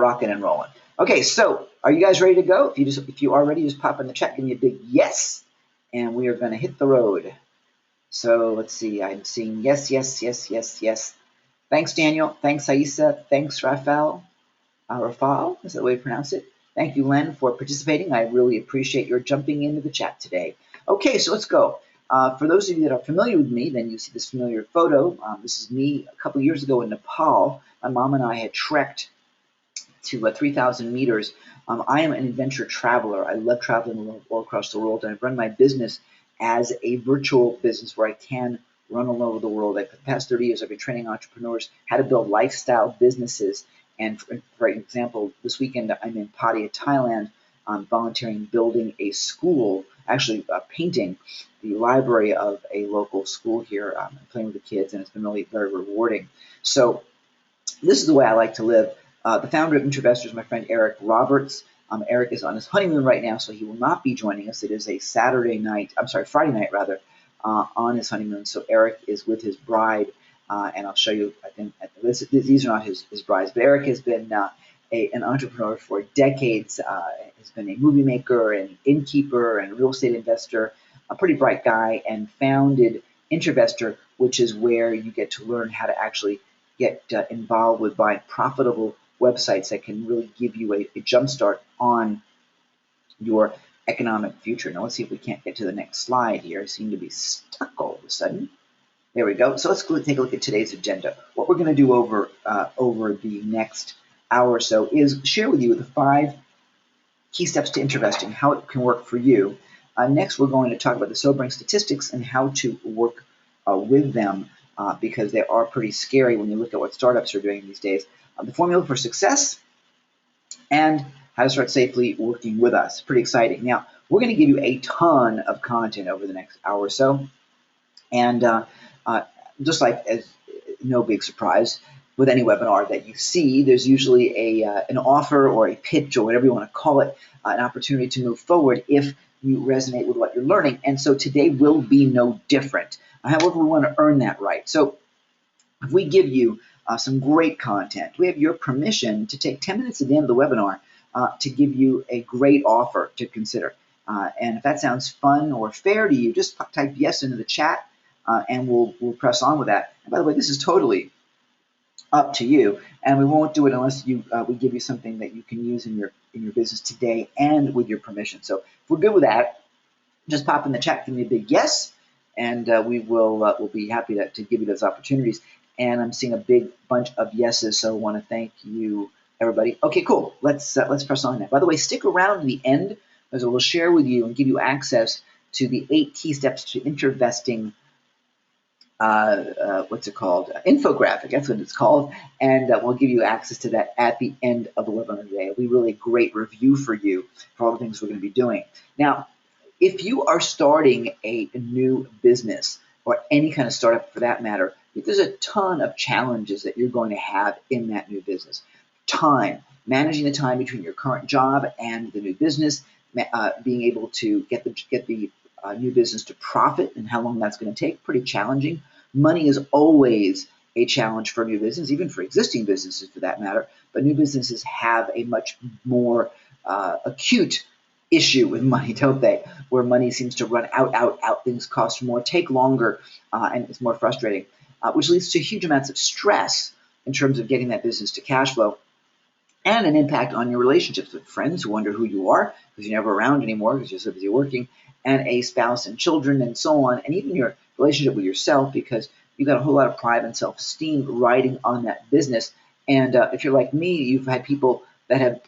rocking and rolling. Okay, so are you guys ready to go? If you are ready, just pop in the chat, give me a big yes, and we are going to hit the road. So let's see. I'm seeing yes, yes, yes, yes, yes. Thanks, Daniel. Thanks, Aisa. Thanks, Rafael. Rafal, is that the way you pronounce it? Thank you, Len, for participating. I really appreciate your jumping into the chat today. Okay, so let's go. For those of you that are familiar with me, then you see this familiar photo. This is me a couple years ago in Nepal. My mom and I had trekked to 3,000 meters. I am an adventure traveler. I love traveling all across the world, and I've run my business as a virtual business where I can run all over the world. Like the past 30 years, I've been training entrepreneurs how to build lifestyle businesses. And for example, this weekend I'm in Pattaya, Thailand, volunteering building a school, actually painting the library of a local school here, and playing with the kids, and it's been really very rewarding. So this is the way I like to live. The founder of Introvestor is my friend Eric Roberts. Eric is on his honeymoon right now, so he will not be joining us. It is a Friday night rather, on his honeymoon. So Eric is with his bride, and I'll show you. I think these are not his brides, but Eric has been an entrepreneur for decades. Has been a movie maker, an innkeeper, and a real estate investor. A pretty bright guy, and founded Introvestor, which is where you get to learn how to actually get involved with buying profitable websites that can really give you a jump start on your economic future. Now let's see if we can't get to the next slide here. I seem to be stuck all of a sudden. There we go. So let's take a look at today's agenda. What we're going to do over the next hour or so is share with you the 5 key steps to investing, how it can work for you. Next, we're going to talk about the sobering statistics and how to work with them, because they are pretty scary when you look at what startups are doing these days. The formula for success, and how to start safely working with us. Pretty exciting. Now, we're going to give you a ton of content over the next hour or so. And just like, as no big surprise, with any webinar that you see, there's usually an offer or a pitch or whatever you want to call it, an opportunity to move forward if you resonate with what you're learning. And so today will be no different. However, we want to earn that right. So if we give you some great content, we have your permission to take 10 minutes at the end of the webinar to give you a great offer to consider. And if that sounds fun or fair to you, just type yes into the chat, and we'll press on with that. And by the way, this is totally up to you, and we won't do it unless we give you something that you can use in your business today and with your permission. So if we're good with that, just pop in the chat, give me a big yes, and we'll be happy to give you those opportunities. And I'm seeing a big bunch of yeses, so I want to thank you, everybody. Okay, cool. Let's press on that. By the way, stick around to the end, as I will share with you and give you access to the 8 key steps to investing. What's it called? Infographic, that's what it's called. And we'll give you access to that at the end of the webinar today. It'll be really a great review for you for all the things we're going to be doing. Now, if you are starting a new business, or any kind of startup for that matter, there's a ton of challenges that you're going to have in that new business. Time, managing the time between your current job and the new business, being able to get the new business to profit, and how long that's going to take, pretty challenging. Money is always a challenge for new business, even for existing businesses for that matter, but new businesses have a much more acute issue with money, don't they? Where money seems to run out, things cost more, take longer, and it's more frustrating, which leads to huge amounts of stress in terms of getting that business to cash flow, and an impact on your relationships with friends who wonder who you are because you're never around anymore because you're so busy working, and a spouse and children and so on, and even your relationship with yourself because you've got a whole lot of pride and self-esteem riding on that business. And if you're like me, you've had people that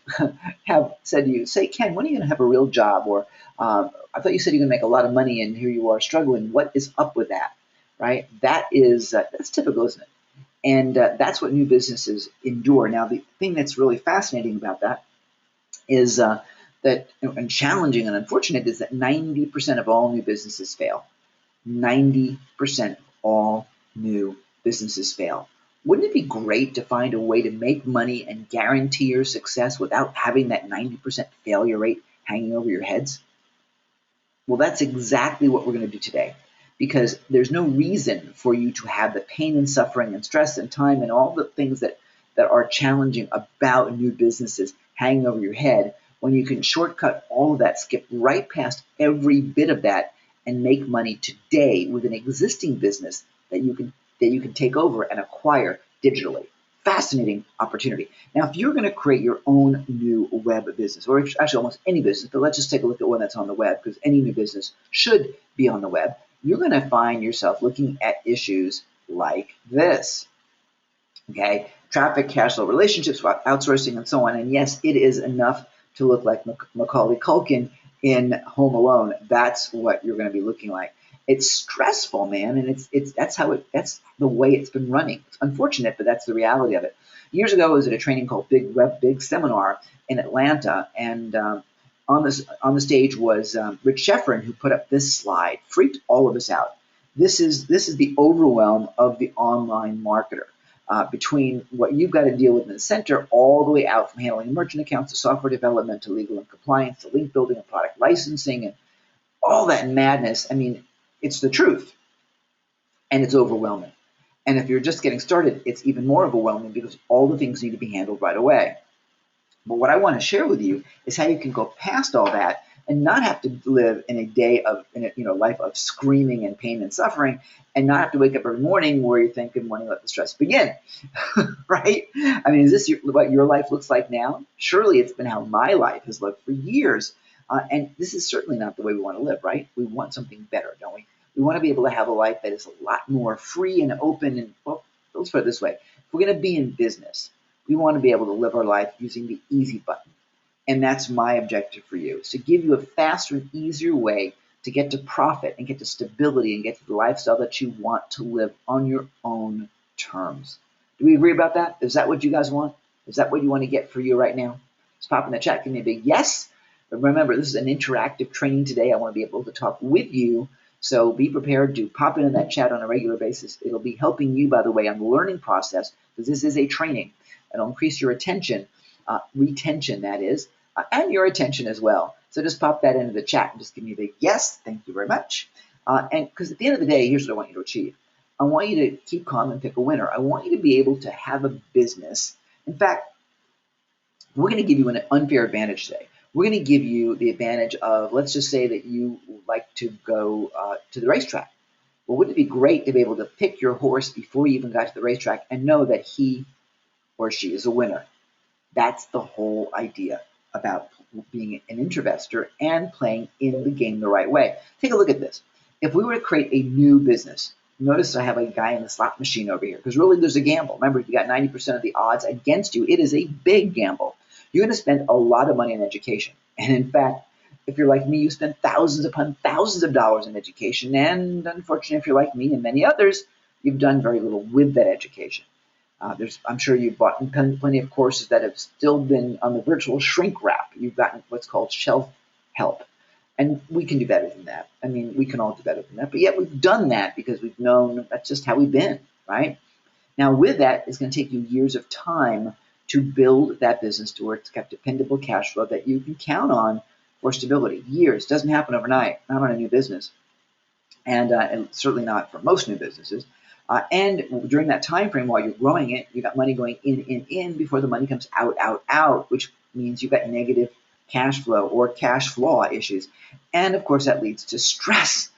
have said to you, say, Ken, when are you going to have a real job? Or I thought you said you're going to make a lot of money and here you are struggling. What is up with that, right? That's typical, isn't it? And that's what new businesses endure. Now, the thing that's really fascinating about that is and challenging and unfortunate is that 90% of all new businesses fail. 90% of all new businesses fail. Wouldn't it be great to find a way to make money and guarantee your success without having that 90% failure rate hanging over your heads? Well, that's exactly what we're going to do today, because there's no reason for you to have the pain and suffering and stress and time and all the things that that are challenging about new businesses hanging over your head, when you can shortcut all of that, skip right past every bit of that, and make money today with an existing business that you can take over and acquire digitally. Fascinating opportunity. Now, if you're going to create your own new web business, or actually almost any business, but let's just take a look at one that's on the web, because any new business should be on the web, you're going to find yourself looking at issues like this. Okay, traffic, cash flow, relationships, outsourcing, and so on. And yes, it is enough to look like Macaulay Culkin in Home Alone. That's what you're going to be looking like. It's stressful, man, and that's the way it's been running. It's unfortunate, but that's the reality of it. Years ago, I was at a training called Big Seminar in Atlanta, and on the stage was Rich Sheffrin, who put up this slide, freaked all of us out. This is the overwhelm of the online marketer. Between what you've got to deal with in the center, all the way out from handling merchant accounts to software development to legal and compliance to link building and product licensing and all that madness. I mean, it's the truth, and it's overwhelming. And if you're just getting started, it's even more overwhelming because all the things need to be handled right away. But what I want to share with you is how you can go past all that and not have to live in a life of screaming and pain and suffering, and not have to wake up every morning where you're thinking, when you let the stress begin, right? I mean, is this what your life looks like now? Surely it's been how my life has looked for years. And this is certainly not the way we want to live, right? We want something better, don't we? We want to be able to have a life that is a lot more free and open. And, well, let's put it this way. If we're going to be in business, we want to be able to live our life using the easy button. And that's my objective for you, is to give you a faster and easier way to get to profit and get to stability and get to the lifestyle that you want to live on your own terms. Do we agree about that? Is that what you guys want? Is that what you want to get for you right now? Just pop in the chat, give me a big yes. But remember, this is an interactive training today. I want to be able to talk with you. So be prepared to pop into that chat on a regular basis. It'll be helping you, by the way, on the learning process, because this is a training. It'll increase your attention, retention, that is, and your attention as well. So just pop that into the chat and just give me a big yes. Thank you very much. And because at the end of the day, here's what I want you to achieve. I want you to keep calm and pick a winner. I want you to be able to have a business. In fact, we're going to give you an unfair advantage today. We're going to give you the advantage of, let's just say that you like to go to the racetrack. Well, wouldn't it be great to be able to pick your horse before you even got to the racetrack and know that he or she is a winner? That's the whole idea about being an investor and playing in the game the right way. Take a look at this. If we were to create a new business, notice I have a guy in the slot machine over here, because really there's a gamble. Remember, if you got 90% of the odds against you, it is a big gamble. You're going to spend a lot of money on education. And in fact, if you're like me, you spend thousands upon thousands of dollars in education. And unfortunately, if you're like me and many others, you've done very little with that education. I'm sure you've bought plenty of courses that have still been on the virtual shrink wrap. You've gotten what's called shelf help. And we can do better than that. I mean, we can all do better than that. But yet we've done that because we've known that's just how we've been, right? Now, with that, it's going to take you years of time to build that business to where it's got dependable cash flow that you can count on for stability. Years. Doesn't happen overnight, not on a new business. And certainly not for most new businesses. And during that time frame, while you're growing it, you got money going in before the money comes out, which means you've got negative cash flow or cash flaw issues. And of course, that leads to stress.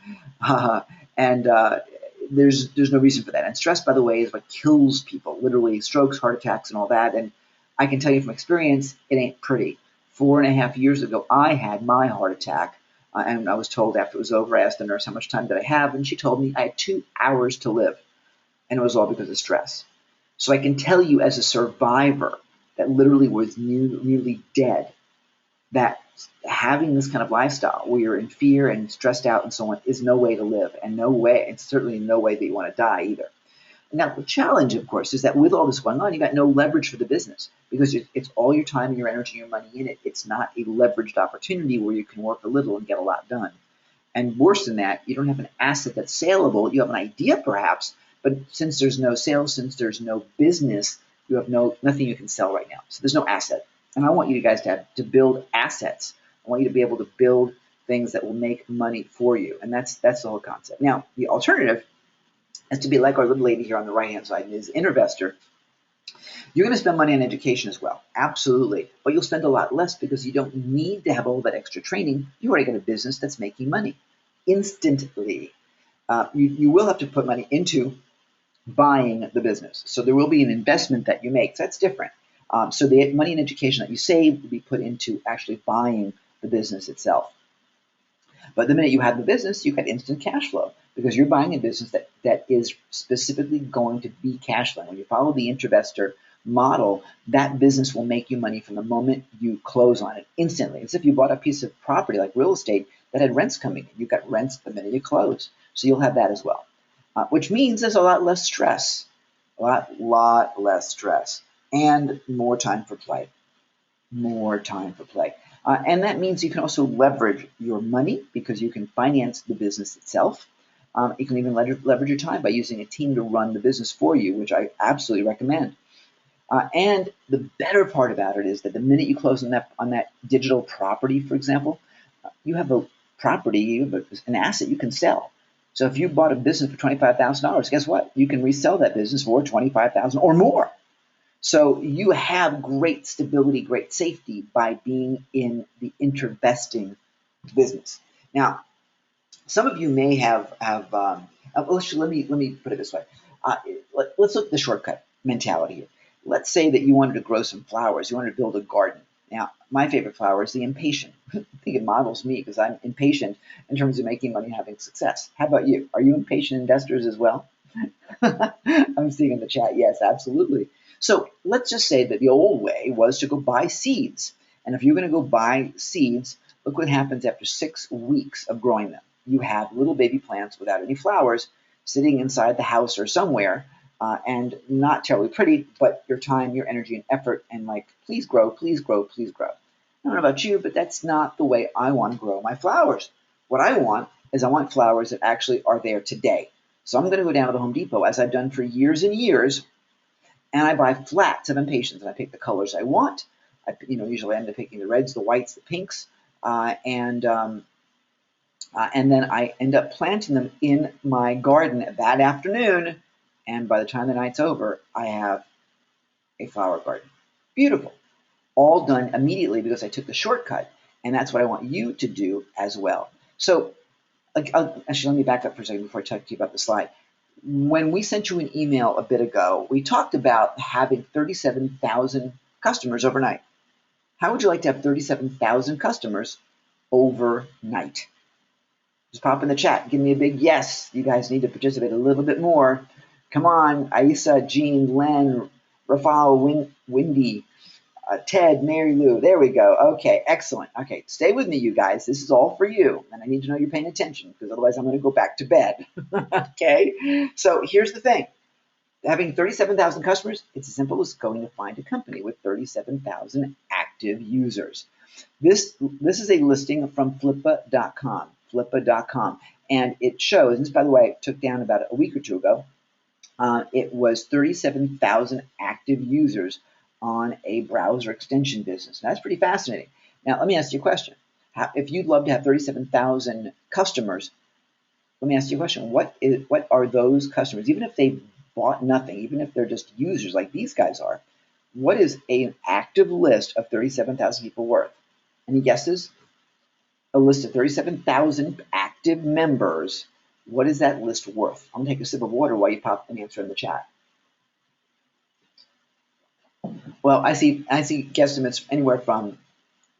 There's no reason for that. And stress, by the way, is what kills people, literally strokes, heart attacks, and all that. And I can tell you from experience, it ain't pretty. 4.5 years ago, I had my heart attack. And I was told after it was over, I asked the nurse how much time did I have, and she told me I had 2 hours to live. And it was all because of stress. So I can tell you as a survivor that literally was nearly dead, that having this kind of lifestyle where you're in fear and stressed out and so on is no way to live, and no way, and certainly no way that you want to die either. Now, the challenge, of course, is that with all this going on, you got no leverage for the business because it's all your time and your energy and your money in it. It's not a leveraged opportunity where you can work a little and get a lot done. And worse than that, you don't have an asset that's saleable. You have an idea perhaps, but since there's no sales, since there's no business, you have nothing you can sell right now. So there's no asset. And I want you guys to build assets. I want you to be able to build things that will make money for you. And that's the whole concept. Now, the alternative is to be like our little lady here on the right-hand side, Ms. Investor, You're going to spend money on education as well, absolutely, but you'll spend a lot less because you don't need to have all that extra training. You already got a business that's making money instantly. You will have to put money into buying the business. So there will be an investment that you make. So that's different. So the money in education that you save will be put into actually buying the business itself. But the minute you have the business, you get instant cash flow because you're buying a business that is specifically going to be cash flow. When you follow the Introvestor model, that business will make you money from the moment you close on it instantly. It's if you bought a piece of property like real estate that had rents coming in. You got rents the minute you close. So you'll have that as well, which means there's a lot less stress, a lot less stress, and more time for play. More time for play. And that means you can also leverage your money because you can finance the business itself. You can even leverage your time by using a team to run the business for you, which I absolutely recommend. And the better part about it is that the minute you close on that digital property, for example, you have a property, you have an asset you can sell. So if you bought a business for $25,000, guess what? You can resell that business for $25,000 or more. So you have great stability, great safety by being in the investing business. Now, some of you may have let me put it this way. Let's look at the shortcut mentality here. Let's say that you wanted to grow some flowers. You wanted to build a garden. Now, my favorite flower is the impatient. I think it models me because I'm impatient in terms of making money and having success. How about you? Are you impatient investors as well? I'm seeing in the chat, yes, absolutely. So let's just say that the old way was to go buy seeds. And if you're going to go buy seeds, look what happens after 6 weeks of growing them. You have little baby plants without any flowers sitting inside the house or somewhere, and not terribly pretty, but your time, your energy, and effort, and like, please grow, please grow, please grow. I don't know about you, but that's not the way I want to grow my flowers. What I want is I want flowers that actually are there today. So I'm going to go down to the Home Depot, as I've done for years and years, and I buy flats of impatiens, and I pick the colors I want. Usually I end up picking the reds, the whites, the pinks, and then I end up planting them in my garden that afternoon, and by the time the night's over, I have a flower garden. Beautiful. All done immediately because I took the shortcut, and that's what I want you to do as well. So actually, let me back up for a second before I talk to you about the slide. When we sent you an email a bit ago, we talked about having 37,000 customers overnight. How would you like to have 37,000 customers overnight? Just pop in the chat. Give me a big yes. You guys need to participate a little bit more. Come on, Aisa, Jean, Len, Rafal, Wendy, Ted, Mary Lou. There we go. Okay, excellent. Okay, stay with me, you guys. This is all for you. And I need to know you're paying attention because otherwise I'm going to go back to bed. Okay? So here's the thing. Having 37,000 customers, it's as simple as going to find a company with 37,000 active users. This is a listing from flippa.com. Flippa.com. And it shows, and this, by the way, took down about a week or two ago. It was 37,000 active users on a browser extension business. Now, that's pretty fascinating. Now, let me ask you a question. If you'd love to have 37,000 customers, let me ask you a question. What are those customers? Even if they bought nothing, even if they're just users like these guys are, what is an active list of 37,000 people worth? Any guesses? A list of 37,000 active members. What is that list worth? I'm going to take a sip of water while you pop an answer in the chat. Well, I see guesstimates anywhere from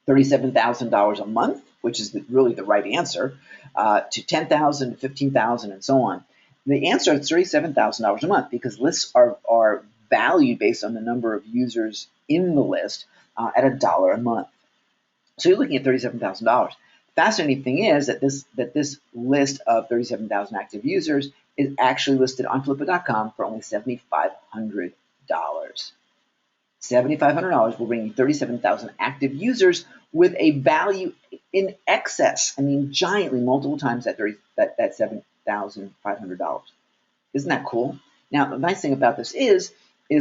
$37,000 a month, which is really the right answer, to $10,000, $15,000, and so on. The answer is $37,000 a month because lists are valued based on the number of users in the list at $1 a month. So you're looking at $37,000. Fascinating thing is that this list of 37,000 active users is actually listed on Flippa.com for only $7,500. $7,500 will bring you 37,000 active users with a value in excess, giantly multiple times that $7,500. Isn't that cool? Now, the nice thing about this is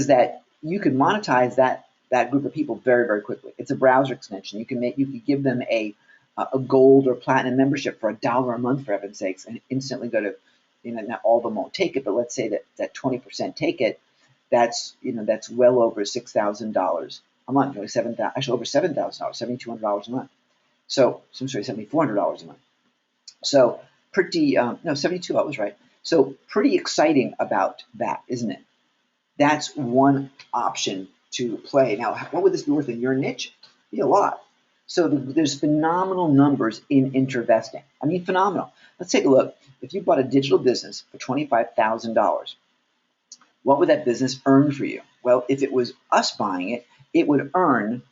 that you can monetize that group of people very, very quickly. It's a browser extension. You can give them a gold or platinum membership for $1 a month, for heaven's sakes, and instantly go to, not all of them won't take it, but let's say that 20% take it. that's that's well over $6,000 a month, really actually over $7,000, $7,200 a month. So I'm sorry, $7,400 a month. So pretty no, 72, I was right. So pretty exciting about that, isn't it? That's one option to play. Now, what would this be worth in your niche? Be a lot. So there's phenomenal numbers in intervesting. I mean, phenomenal. Let's take a look. If you bought a digital business for $25,000, what would that business earn for you? Well, if it was us buying it, it would earn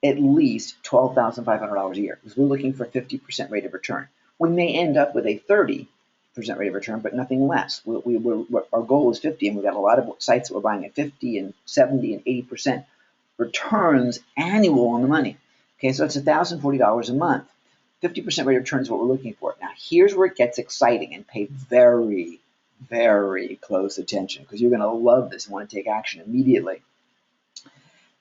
at least $12,500 a year, because we're looking for a 50% rate of return. We may end up with a 30% rate of return, but nothing less. Our goal is 50, and we've got a lot of sites that we're buying at 50 and 70 and 80% returns annual on the money. Okay, so it's $1,040 a month. 50% rate of return is what we're looking for. Now, here's where it gets exciting, and pay very, very close attention, because you're going to love this and want to take action immediately.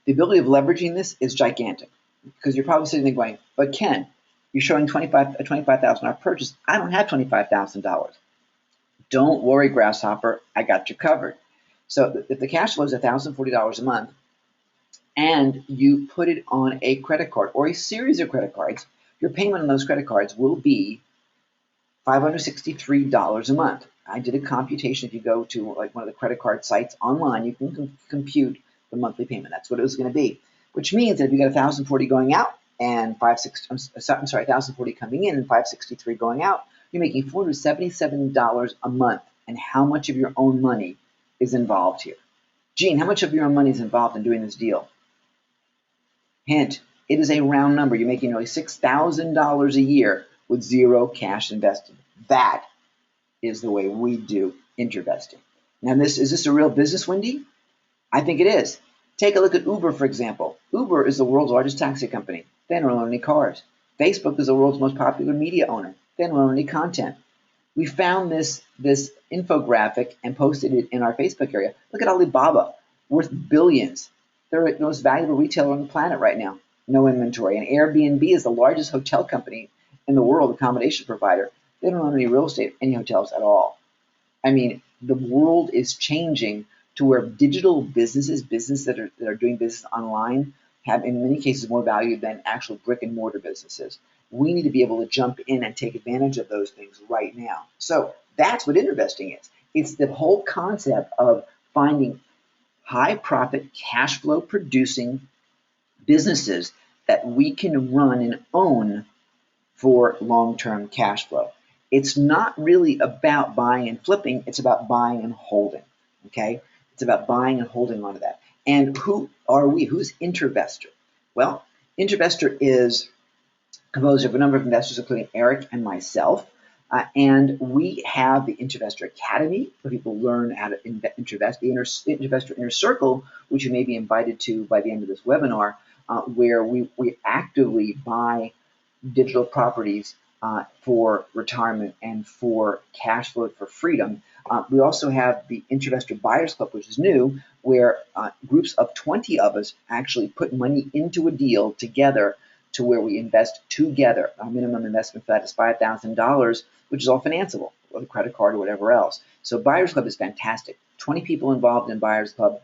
The ability of leveraging this is gigantic, because you're probably sitting there going, but Ken, you're showing a $25,000 purchase. I don't have $25,000. Don't worry, Grasshopper, I got you covered. So if the cash flow is $1,040 a month, and you put it on a credit card or a series of credit cards, your payment on those credit cards will be $563 a month. I did a computation. If you go to like one of the credit card sites online, you can compute the monthly payment. That's what it was going to be, which means that if you got 1,040 going out and 1,040 coming in and 563 going out, you're making $477 a month. And how much of your own money is involved here? Gene, how much of your own money is involved in doing this deal? Hint, it is a round number. You're making nearly $6,000 a year with zero cash invested. That is the way we do intervesting. Now, is this a real business, Wendy? I think it is. Take a look at Uber, for example. Uber is the world's largest taxi company. They don't own any cars. Facebook is the world's most popular media owner. They don't own any content. We found this infographic and posted it in our Facebook area. Look at Alibaba, worth billions. They're the most valuable retailer on the planet right now. No inventory. And Airbnb is the largest hotel company in the world, accommodation provider. They don't own any real estate, any hotels at all. I mean, the world is changing to where digital businesses that are doing business online, have in many cases more value than actual brick and mortar businesses. We need to be able to jump in and take advantage of those things right now. So that's what intervesting is. It's the whole concept of finding high profit, cash flow producing businesses that we can run and own for long-term cash flow. It's not really about buying and flipping. It's about buying and holding. Okay? It's about buying and holding onto that. And who are we? Who's Intervestor? Well, Intervestor is composed of a number of investors, including Eric and myself. And we have the Intervestor Academy, where people learn how to intervest, the Intervestor Inner Circle, which you may be invited to by the end of this webinar, where we actively buy digital properties for retirement and for cash flow for freedom. We also have the Intervestor Buyers Club, which is new, where groups of 20 of us actually put money into a deal together to where we invest together. Our minimum investment for that is $5,000, which is all financeable with a credit card or whatever else. So Buyers Club is fantastic. 20 people involved in Buyers Club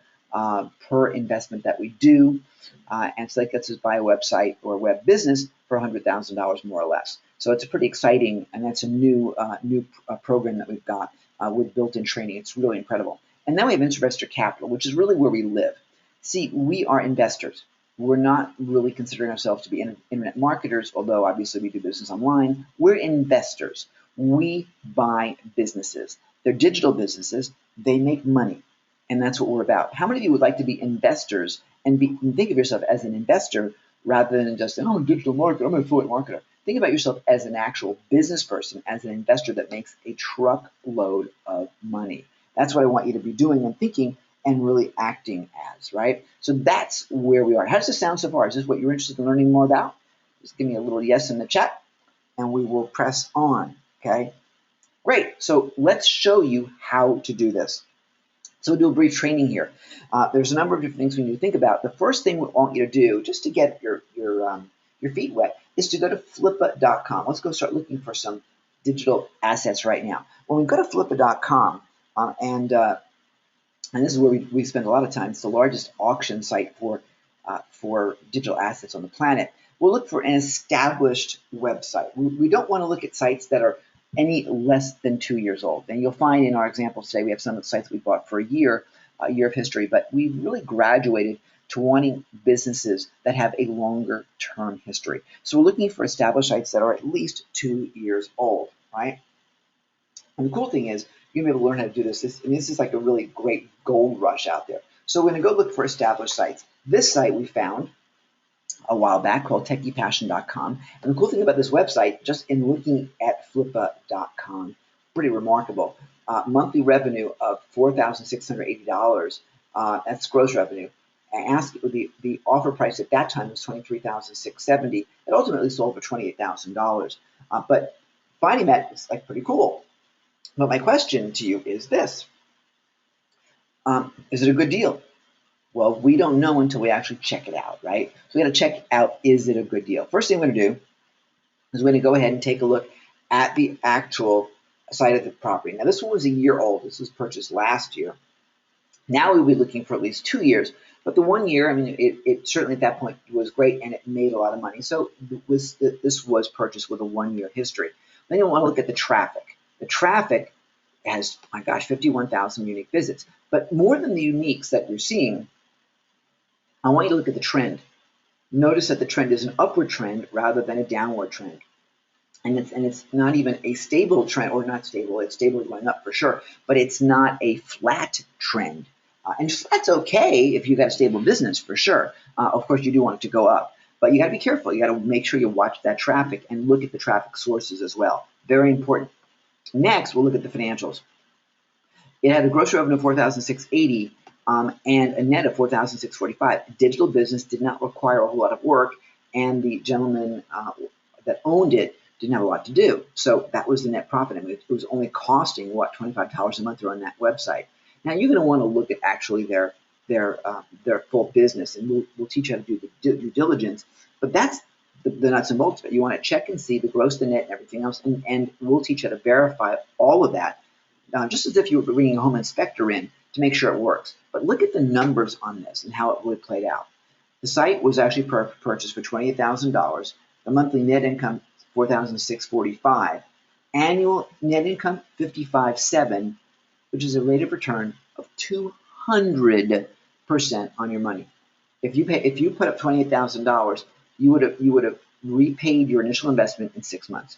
per investment that we do. And so that gets us buy a website or a web business for $100,000 more or less. So it's a pretty exciting, and that's a new program that we've got with built-in training. It's really incredible. And then we have Intervestor Capital, which is really where we live. See, we are investors. We're not really considering ourselves to be internet marketers, although obviously we do business online. We're investors. We buy businesses. They're digital businesses. They make money, and that's what we're about. How many of you would like to be investors and think of yourself as an investor rather than just, oh, I'm a digital marketer, I'm an affiliate marketer? Think about yourself as an actual business person, as an investor that makes a truckload of money. That's what I want you to be doing and thinking and really acting as, right? So that's where we are. How does this sound so far? Is this what you're interested in learning more about? Just give me a little yes in the chat, and we will press on, okay? Great. So let's show you how to do this. So we'll do a brief training here. There's a number of different things we need to think about. The first thing we want you to do, just to get your feet wet, is to go to flippa.com. Let's go start looking for some digital assets right now. When we go to flippa.com and and this is where we spend a lot of time. It's the largest auction site for digital assets on the planet. We'll look for an established website. We don't want to look at sites that are any less than 2 years old. And you'll find in our example today, we have some of the sites we bought for a year of history, but we've really graduated to wanting businesses that have a longer term history. So we're looking for established sites that are at least 2 years old, right? And the cool thing is, you're going to be able to learn how to do this. This is like a really great gold rush out there. So we're going to go look for established sites. This site we found a while back called techiepassion.com. And the cool thing about this website, just in looking at flippa.com, pretty remarkable. Monthly revenue of $4,680. That's gross revenue. And the offer price at that time was $23,670. It ultimately sold for $28,000. But finding that is like pretty cool. But my question to you is this. Is it a good deal? Well, we don't know until we actually check it out, right? So we got to check out, is it a good deal? First thing we're going to do is we're going to go ahead and take a look at the actual site of the property. Now, this one was a year old. This was purchased last year. Now we'll be looking for at least 2 years. But the 1 year, I mean, it certainly at that point was great, and it made a lot of money. So this was purchased with a 1 year history. Then you'll want to look at the traffic. The traffic has, my gosh, 51,000 unique visits. But more than the uniques that you're seeing, I want you to look at the trend. Notice that the trend is an upward trend rather than a downward trend. And it's not even a stable trend, or not stable, it's stable going up for sure, but it's not a flat trend. And flat's okay if you've got a stable business for sure. Of course, you do want it to go up, but you got to be careful. You got to make sure you watch that traffic and look at the traffic sources as well. Very important. Next, we'll look at the financials. It had a gross revenue of $4,680 and a net of $4,645. Digital business did not require a whole lot of work, and the gentleman that owned it didn't have a lot to do. So that was the net profit. I mean, it was only costing, what, $25 a month to run that website. Now, you're going to want to look at actually their full business, and we'll teach you how to do the due diligence. But that's the nuts and bolts of it. You want to check and see the gross, the net, and everything else, and we'll teach you how to verify all of that, just as if you were bringing a home inspector in to make sure it works. But look at the numbers on this and how it really played out. The site was actually purchased for $28,000. The monthly net income, $4,645. Annual net income, $55,700, which is a rate of return of 200% on your money. If you put up $28,000, you would have repaid your initial investment in 6 months.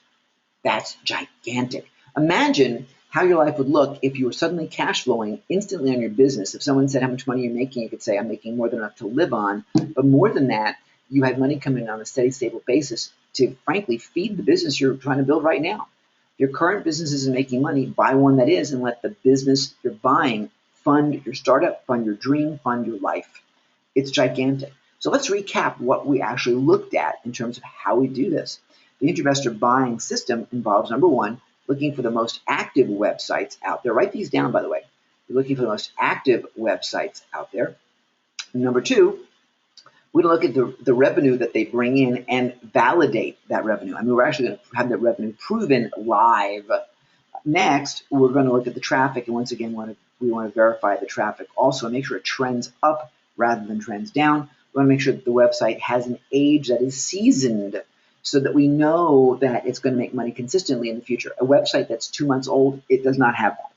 That's gigantic. Imagine how your life would look if you were suddenly cash flowing instantly on your business. If someone said how much money you're making, you could say, I'm making more than enough to live on. But more than that, you had money coming in on a steady, stable basis to, frankly, feed the business you're trying to build right now. If your current business isn't making money, buy one that is, and let the business you're buying fund your startup, fund your dream, fund your life. It's gigantic. So let's recap what we actually looked at in terms of how we do this. The investor buying system involves, number one, looking for the most active websites out there. Write these down, by the way. You're looking for the most active websites out there. Number two, we're going to look at the revenue that they bring in and validate that revenue. I mean, we're actually going to have that revenue proven live. Next, we're going to look at the traffic, and once again, we want to verify the traffic also and make sure it trends up rather than trends down. We want to make sure that the website has an age that is seasoned, so that we know that it's going to make money consistently in the future. A website that's 2 months old, it does not have that.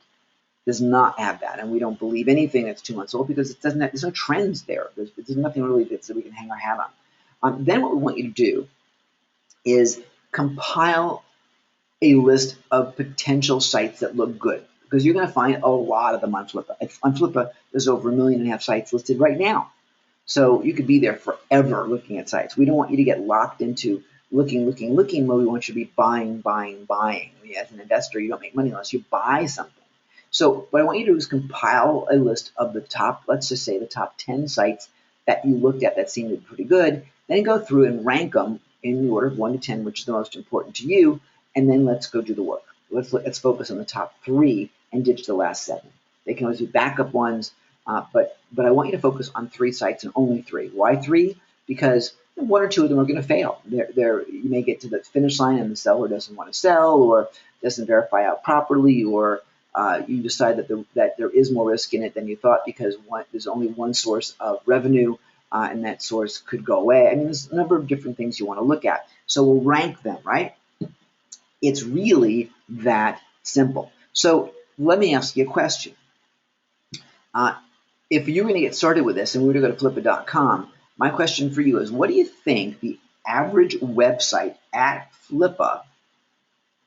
Does not have that, and we don't believe anything that's 2 months old because it doesn't have, there's no trends there. There's nothing really that we can hang our hat on. Then what we want you to do is compile a list of potential sites that look good, because you're going to find a lot of them on Flippa. On Flippa, there's over 1.5 million sites listed right now. So you could be there forever looking at sites. We don't want you to get locked into looking, where we want you to be buying. As an investor, you don't make money unless you buy something. So what I want you to do is compile a list of the top, let's just say the top 10 sites that you looked at that seemed to be pretty good, then go through and rank them in the order of 1 to 10, which is the most important to you, and then let's go do the work. Let's focus on the top 3 and ditch the last 7. They can always be backup ones, but I want you to focus on 3 sites and only 3. Why 3? Because 1 or 2 of them are going to fail. You may get to the finish line and the seller doesn't want to sell, or doesn't verify out properly, or you decide that there is more risk in it than you thought because there's only one source of revenue, and that source could go away. I mean, there's a number of different things you want to look at. So we'll rank them, right? It's really that simple. So let me ask you a question. If you're going to get started with this and we were to go to flippa.com, my question for you is, what do you think the average website at Flippa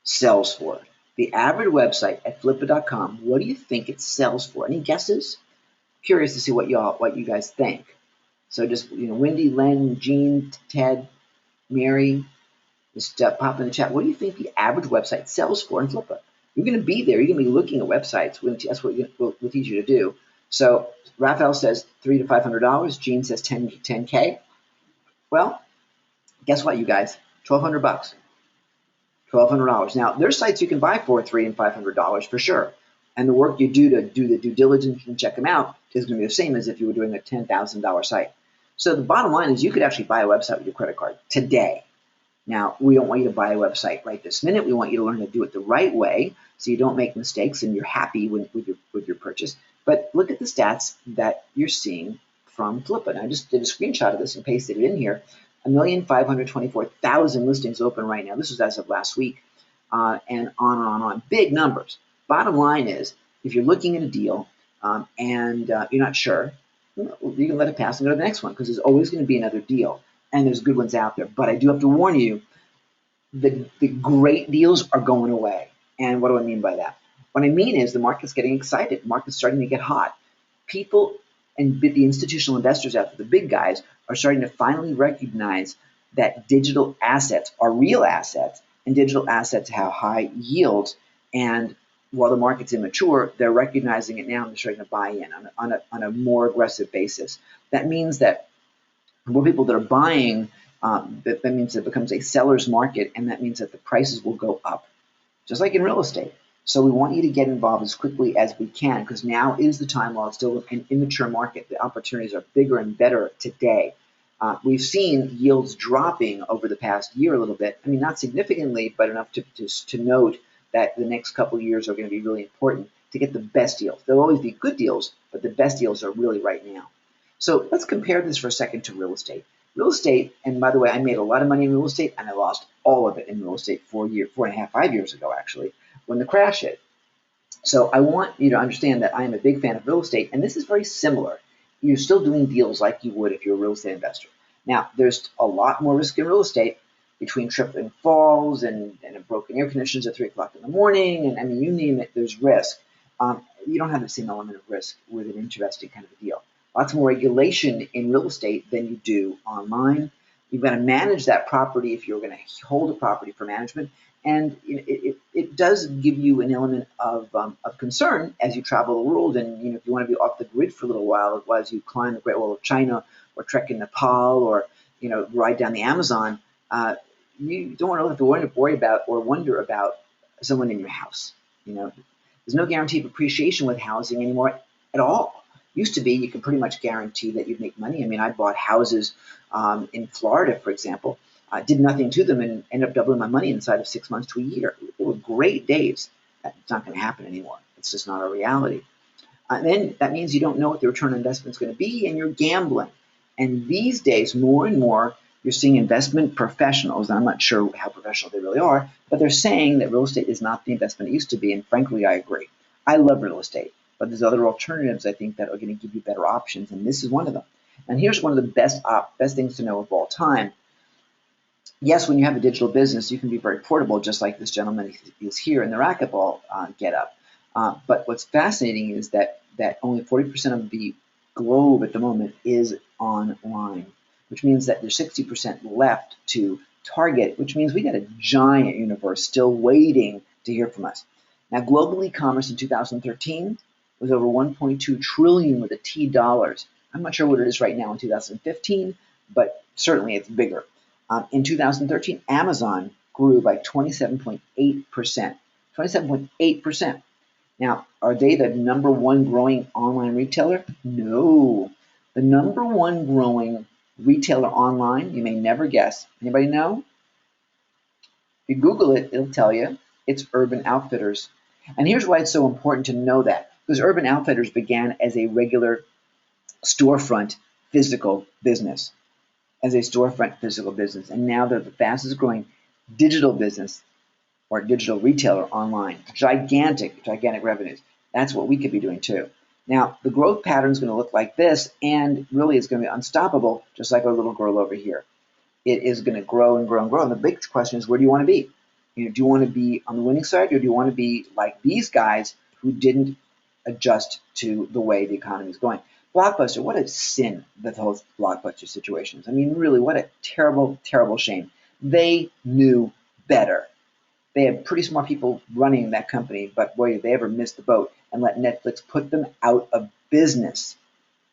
sells for? The average website at flippa.com, what do you think it sells for? Any guesses? Curious to see what you guys think. So just, Wendy, Len, Jean, Ted, Mary, just pop in the chat. What do you think the average website sells for in Flippa? You're going to be there. You're going to be looking at websites. That's what we'll teach you to do. So Raphael says $300 to $500. Jean says 10K. Well, guess what, you guys? $1,200. $1,200. Now, there's sites you can buy for $300 and $500 for sure. And the work you do to do the due diligence and check them out is going to be the same as if you were doing a $10,000 site. So the bottom line is you could actually buy a website with your credit card today. Now, we don't want you to buy a website right this minute. We want you to learn to do it the right way so you don't make mistakes and you're happy with your purchase. But look at the stats that you're seeing from Flippa. And I just did a screenshot of this and pasted it in here. 1,524,000 listings open right now. This was as of last week, and on and on. Big numbers. Bottom line is, if you're looking at a deal and you're not sure, you can let it pass and go to the next one because there's always going to be another deal. And there's good ones out there. But I do have to warn you, the great deals are going away. And what do I mean by that? What I mean is the market's getting excited. The market's starting to get hot. People and the institutional investors out there, the big guys, are starting to finally recognize that digital assets are real assets, and digital assets have high yields. And while the market's immature, they're recognizing it now and they're starting to buy in on a more aggressive basis. That means that more people that are buying, that means it becomes a seller's market, and that means that the prices will go up, just like in real estate. So we want you to get involved as quickly as we can because now is the time while it's still an immature market. The opportunities are bigger and better today. We've seen yields dropping over the past year a little bit. I mean, not significantly, but enough to note that the next couple of years are going to be really important to get the best deals. There'll always be good deals, but the best deals are really right now. So let's compare this for a second to real estate. Real estate, and by the way, I made a lot of money in real estate, and I lost all of it in real estate 5 years ago, actually, when the crash hit. So I want you to understand that I am a big fan of real estate, and this is very similar. You're still doing deals like you would if you're a real estate investor. Now, there's a lot more risk in real estate between trip and falls and broken air conditions at 3 o'clock in the morning, and I mean, you name it, there's risk. You don't have the same element of risk with an investing kind of a deal. Lots more regulation in real estate than you do online. You've got to manage that property if you're going to hold a property for management. And it does give you an element of concern as you travel the world. And if you want to be off the grid for a little while as you climb the Great Wall of China or trek in Nepal or ride down the Amazon, you don't have to worry about or wonder about someone in your house. There's no guarantee of appreciation with housing anymore at all. Used to be, you could pretty much guarantee that you'd make money. I mean, I bought houses in Florida, for example, did nothing to them and ended up doubling my money inside of 6 months to a year. They were great days. That's not going to happen anymore. It's just not a reality. Then that means you don't know what the return on investment is going to be, and you're gambling. And these days, more and more, you're seeing investment professionals, and I'm not sure how professional they really are, but they're saying that real estate is not the investment it used to be, and frankly, I agree. I love real estate. But there's other alternatives, I think, that are going to give you better options, and this is one of them. And here's one of the best things to know of all time. Yes, when you have a digital business, you can be very portable, just like this gentleman is here in the racquetball get-up. But what's fascinating is that only 40% of the globe at the moment is online, which means that there's 60% left to target, which means we got a giant universe still waiting to hear from us. Now, global e-commerce in 2013 was over 1.2 trillion with a T dollars. I'm not sure what it is right now in 2015, but certainly it's bigger. In 2013, Amazon grew by 27.8%. 27.8%. Now, are they the number one growing online retailer? No. The number one growing retailer online, you may never guess. Anybody know? If you Google it, it'll tell you. It's Urban Outfitters. And here's why it's so important to know that. Because Urban Outfitters began as a regular storefront physical business, and now they're the fastest growing digital business or digital retailer online. Gigantic revenues. That's what we could be doing too. Now, the growth pattern is going to look like this, and really it's going to be unstoppable, just like our little girl over here. It is going to grow and grow and grow. And the big question is, where do you want to be? Do you want to be on the winning side, or do you want to be like these guys who didn't adjust to the way the economy is going? Blockbuster, what a sin that whole Blockbuster situation is. I mean, really, what a terrible, terrible shame. They knew better. They had pretty smart people running that company, but boy, did they ever miss the boat and let Netflix put them out of business.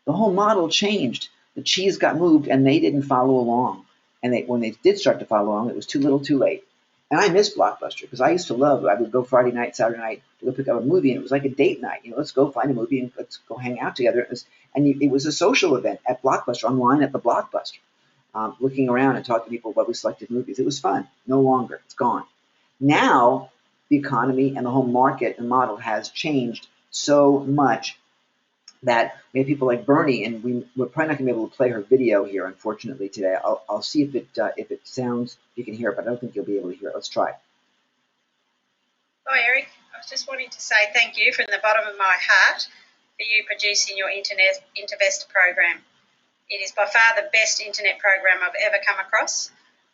The whole model changed. The cheese got moved, and they didn't follow along. And when they did start to follow along, it was too little too late. And I miss Blockbuster because I used to love it. I would go Friday night, Saturday night to go pick up a movie, and it was like a date night. Let's go find a movie and let's go hang out together. It was a social event at Blockbuster, online at the Blockbuster, looking around and talking to people about we selected movies. It was fun. No longer. It's gone. Now, the economy and the whole market and model has changed so much that we have people like Bernie, and we're probably not going to be able to play her video here, unfortunately, today. I'll see if it sounds, if you can hear it, but I don't think you'll be able to hear it. Let's try. Hi, Eric. I was just wanting to say thank you from the bottom of my heart for you producing your Intervestor program. It is by far the best internet program I've ever come across,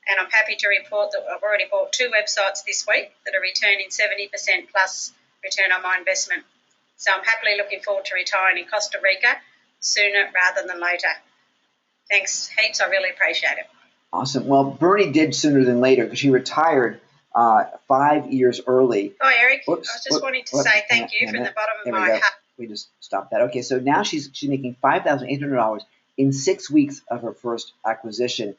and I'm happy to report that I've already bought 2 websites this week that are returning 70% plus return on my investment. So I'm happily looking forward to retiring in Costa Rica sooner rather than later. Thanks heaps. I really appreciate it. Awesome. Well, Bernie did sooner than later because she retired 5 years early. Hi, Eric. I was just wanting to say thank you from the bottom of my heart. We just stopped that. Okay, so now she's making $5,800 in 6 weeks of her first acquisition,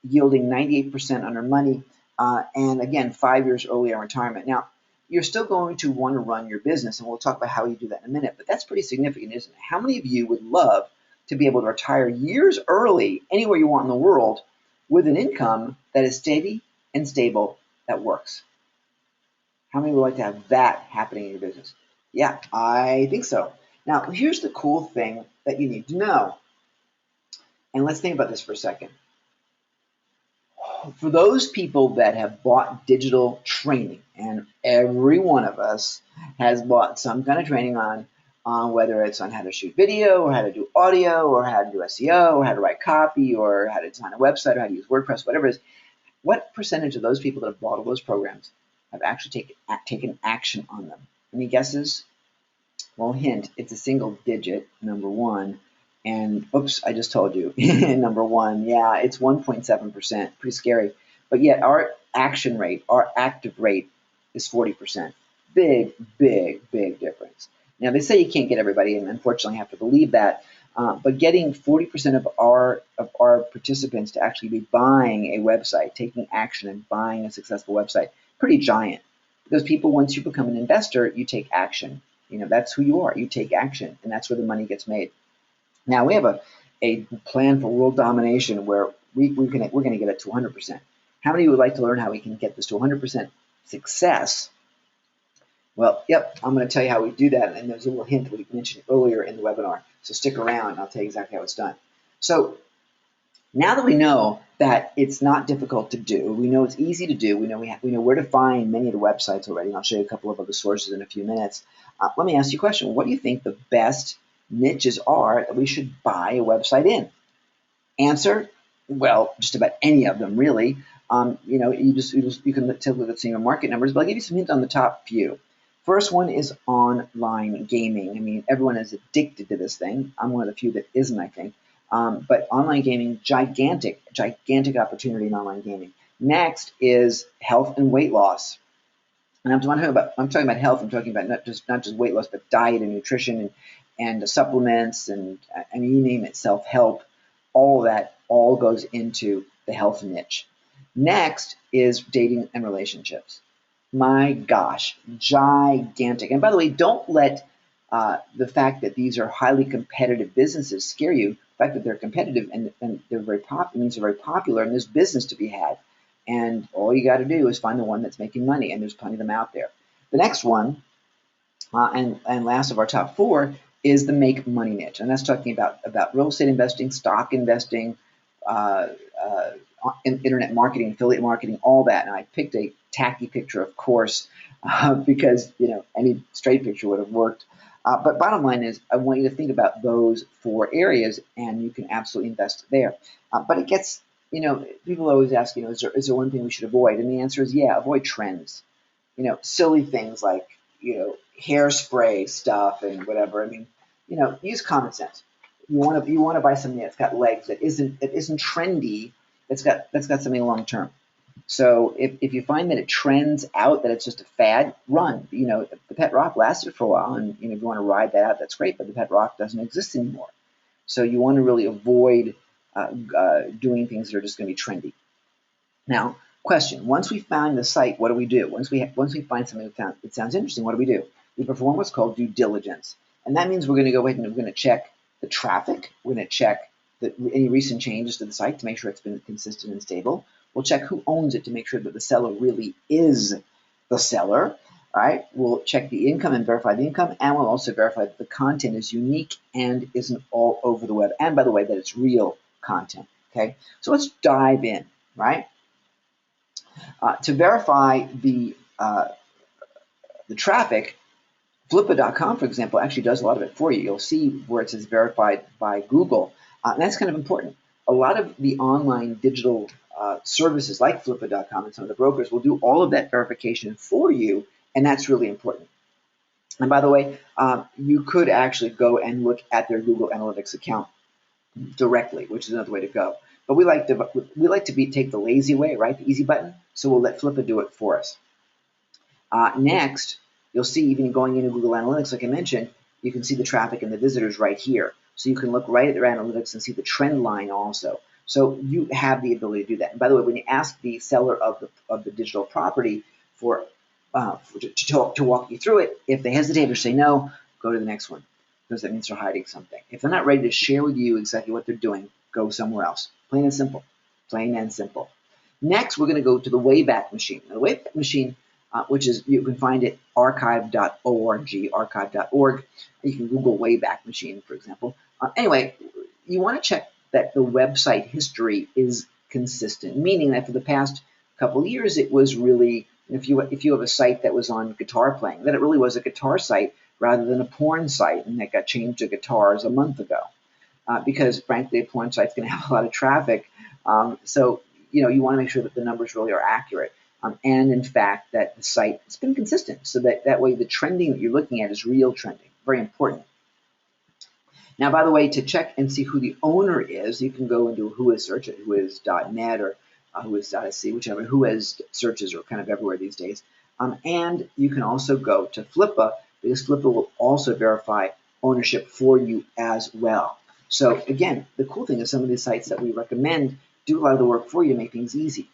yielding 98% on her money, and again, 5 years early on retirement. Now, you're still going to want to run your business, and we'll talk about how you do that in a minute, but that's pretty significant, isn't it? How many of you would love to be able to retire years early anywhere you want in the world with an income that is steady and stable that works? How many would like to have that happening in your business? Yeah, I think so. Now, here's the cool thing that you need to know. And let's think about this for a second. For those people that have bought digital training, and every one of us has bought some kind of training on whether it's on how to shoot video or how to do audio or how to do SEO or how to write copy or how to design a website or how to use WordPress, whatever it is, what percentage of those people that have bought all those programs have actually taken action on them? Any guesses? Well, hint, it's a single digit, number one. And oops, I just told you, number one, yeah, it's 1.7%, pretty scary. But yet our action rate, our active rate is 40%. Big, big, big difference. Now, they say you can't get everybody, and unfortunately I have to believe that, but getting 40% of our participants to actually be buying a website, taking action and buying a successful website, pretty giant. Because people, once you become an investor, you take action. That's who you are. You take action, and that's where the money gets made. Now, we have a plan for world domination where we're going to get it to 100%. How many would like to learn how we can get this to 100% success? Well, yep, I'm going to tell you how we do that, and there's a little hint that we mentioned earlier in the webinar. So stick around, and I'll tell you exactly how it's done. So now that we know that it's not difficult to do, we know it's easy to do, we know where to find many of the websites already, and I'll show you a couple of other sources in a few minutes. Let me ask you a question. What do you think the best niches are that we should buy a website in? Answer, well, just about any of them, really. You can take a look at some market numbers, but I'll give you some hints on the top few. First one is online gaming. I mean, everyone is addicted to this thing. I'm one of the few that isn't, I think. But online gaming, gigantic opportunity in online gaming. Next is health and weight loss. And I'm talking about health. I'm talking about not just weight loss, but diet and nutrition and supplements and you name it, self-help. All of that all goes into the health niche. Next is dating and relationships. My gosh, gigantic. And by the way, don't let the fact that these are highly competitive businesses scare you. The fact that they're competitive and they're very popular means they're very popular and there's business to be had. And all you got to do is find the one that's making money, and there's plenty of them out there. The next one And last of our top 4 is the make money niche, and that's talking about real estate investing, stock investing, uh, uh, internet marketing, affiliate marketing, all that. And I picked a tacky picture, of course, because any straight picture would have worked. But bottom line is, I want you to think about those 4 areas, and you can absolutely invest there. But it gets, people always ask, is there one thing we should avoid? And the answer is, yeah, avoid trends. Silly things like, hairspray stuff and whatever. I mean, use common sense. You want to buy something that's got legs, that isn't trendy, that's got something long term. So if you find that it trends out, that it's just a fad, run. The pet rock lasted for a while, and if you want to ride that out, that's great. But the pet rock doesn't exist anymore. So you want to really avoid doing things that are just going to be trendy. Now, question: once we find the site, what do we do? Once we find something that sounds interesting, what do we do? We perform what's called due diligence, and that means we're going to go ahead and we're going to check the traffic. We're going to check any recent changes to the site to make sure it's been consistent and stable. We'll check who owns it to make sure that the seller really is the seller. All right. We'll check the income and verify the income, and we'll also verify that the content is unique and isn't all over the web. And by the way, that it's real content. Okay. So let's dive in. Right. To verify the traffic, Flippa.com, for example, actually does a lot of it for you. You'll see where it says verified by Google, and that's kind of important. A lot of the online digital services like Flippa.com and some of the brokers will do all of that verification for you, and that's really important. And by the way, you could actually go and look at their Google Analytics account directly, which is another way to go. But we like to take the lazy way, right? The easy button. So we'll let Flippa do it for us. Next, you'll see even going into Google Analytics, like I mentioned, you can see the traffic and the visitors right here. So you can look right at their analytics and see the trend line also. So you have the ability to do that. And by the way, when you ask the seller of the digital property to walk you through it, if they hesitate or say no, go to the next one, because that means they're hiding something. If they're not ready to share with you exactly what they're doing, go somewhere else. Plain and simple. Plain and simple. Next, we're going to go to the Wayback Machine. Now, the Wayback Machine, which is, you can find it archive.org. You can Google Wayback Machine, for example. Anyway, you want to check that the website history is consistent, meaning that for the past couple of years, it was really, if you have a site that was on guitar playing, that it really was a guitar site rather than a porn site, and that got changed to guitars a month ago. Because frankly, a porn site's going to have a lot of traffic. So you want to make sure that the numbers really are accurate. And in fact, that the site has been consistent, so that way the trending that you're looking at is real trending. Very important. Now, by the way, to check and see who the owner is, you can go into Whois search at whois.net or whois.sc, whichever. Whois searches are kind of everywhere these days. And you can also go to Flippa, because Flippa will also verify ownership for you as well. So again, the cool thing is some of these sites that we recommend do a lot of the work for you to make things easy.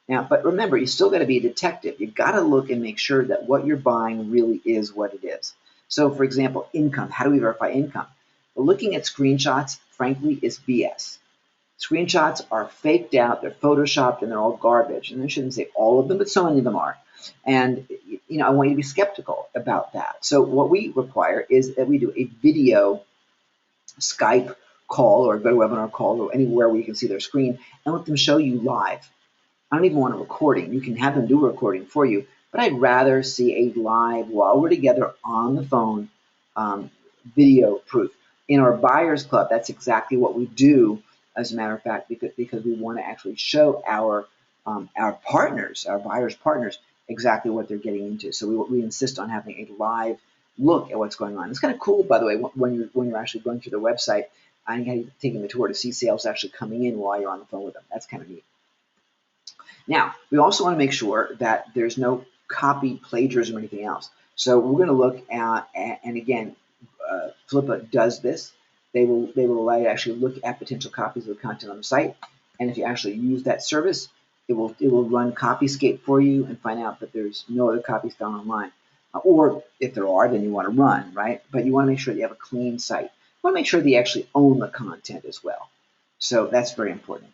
Now, but remember, you still got to be a detective. You've got to look and make sure that what you're buying really is what it is. So, for example, income. How do we verify income? Well, looking at screenshots, frankly, is BS. Screenshots are faked out, they're photoshopped, and they're all garbage. And I shouldn't say all of them, but so many of them are. And I want you to be skeptical about that. So what we require is that we do a video Skype call or GoToWebinar call or anywhere where you can see their screen and let them show you live. I don't even want a recording. You can have them do a recording for you, but I'd rather see a live, while we're together on the phone, video proof. In our Buyers Club, that's exactly what we do, as a matter of fact, because we want to actually show our partners, our buyers' partners, exactly what they're getting into. So we insist on having a live look at what's going on. It's kind of cool, by the way, when you're actually going through their website and you're taking the tour to see sales actually coming in while you're on the phone with them. That's kind of neat. Now, we also want to make sure that there's no copy plagiarism or anything else. So we're going to look at, and again, Flippa does this. They will allow you to actually look at potential copies of the content on the site, and if you actually use that service, it will run Copyscape for you and find out that there's no other copies found online. Or if there are, then you want to run, right? But you want to make sure that you have a clean site. You want to make sure that you actually own the content as well. So that's very important.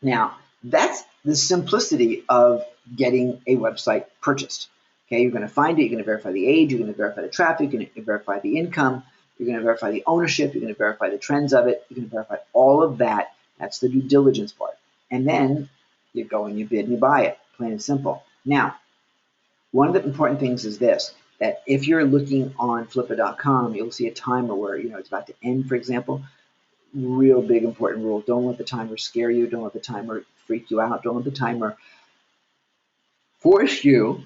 Now, that's the simplicity of getting a website purchased. Okay, you're going to find it. You're going to verify the age. You're going to verify the traffic. You're going to verify the income. You're going to verify the ownership. You're going to verify the trends of it. You're going to verify all of that. That's the due diligence part. And then you go and you bid and you buy it, plain and simple. Now, one of the important things is this, that if you're looking on flippa.com, you'll see a timer where, it's about to end, for example. Real big important rule. Don't let the timer scare you. Don't let the timer freak you out. Don't let the timer force you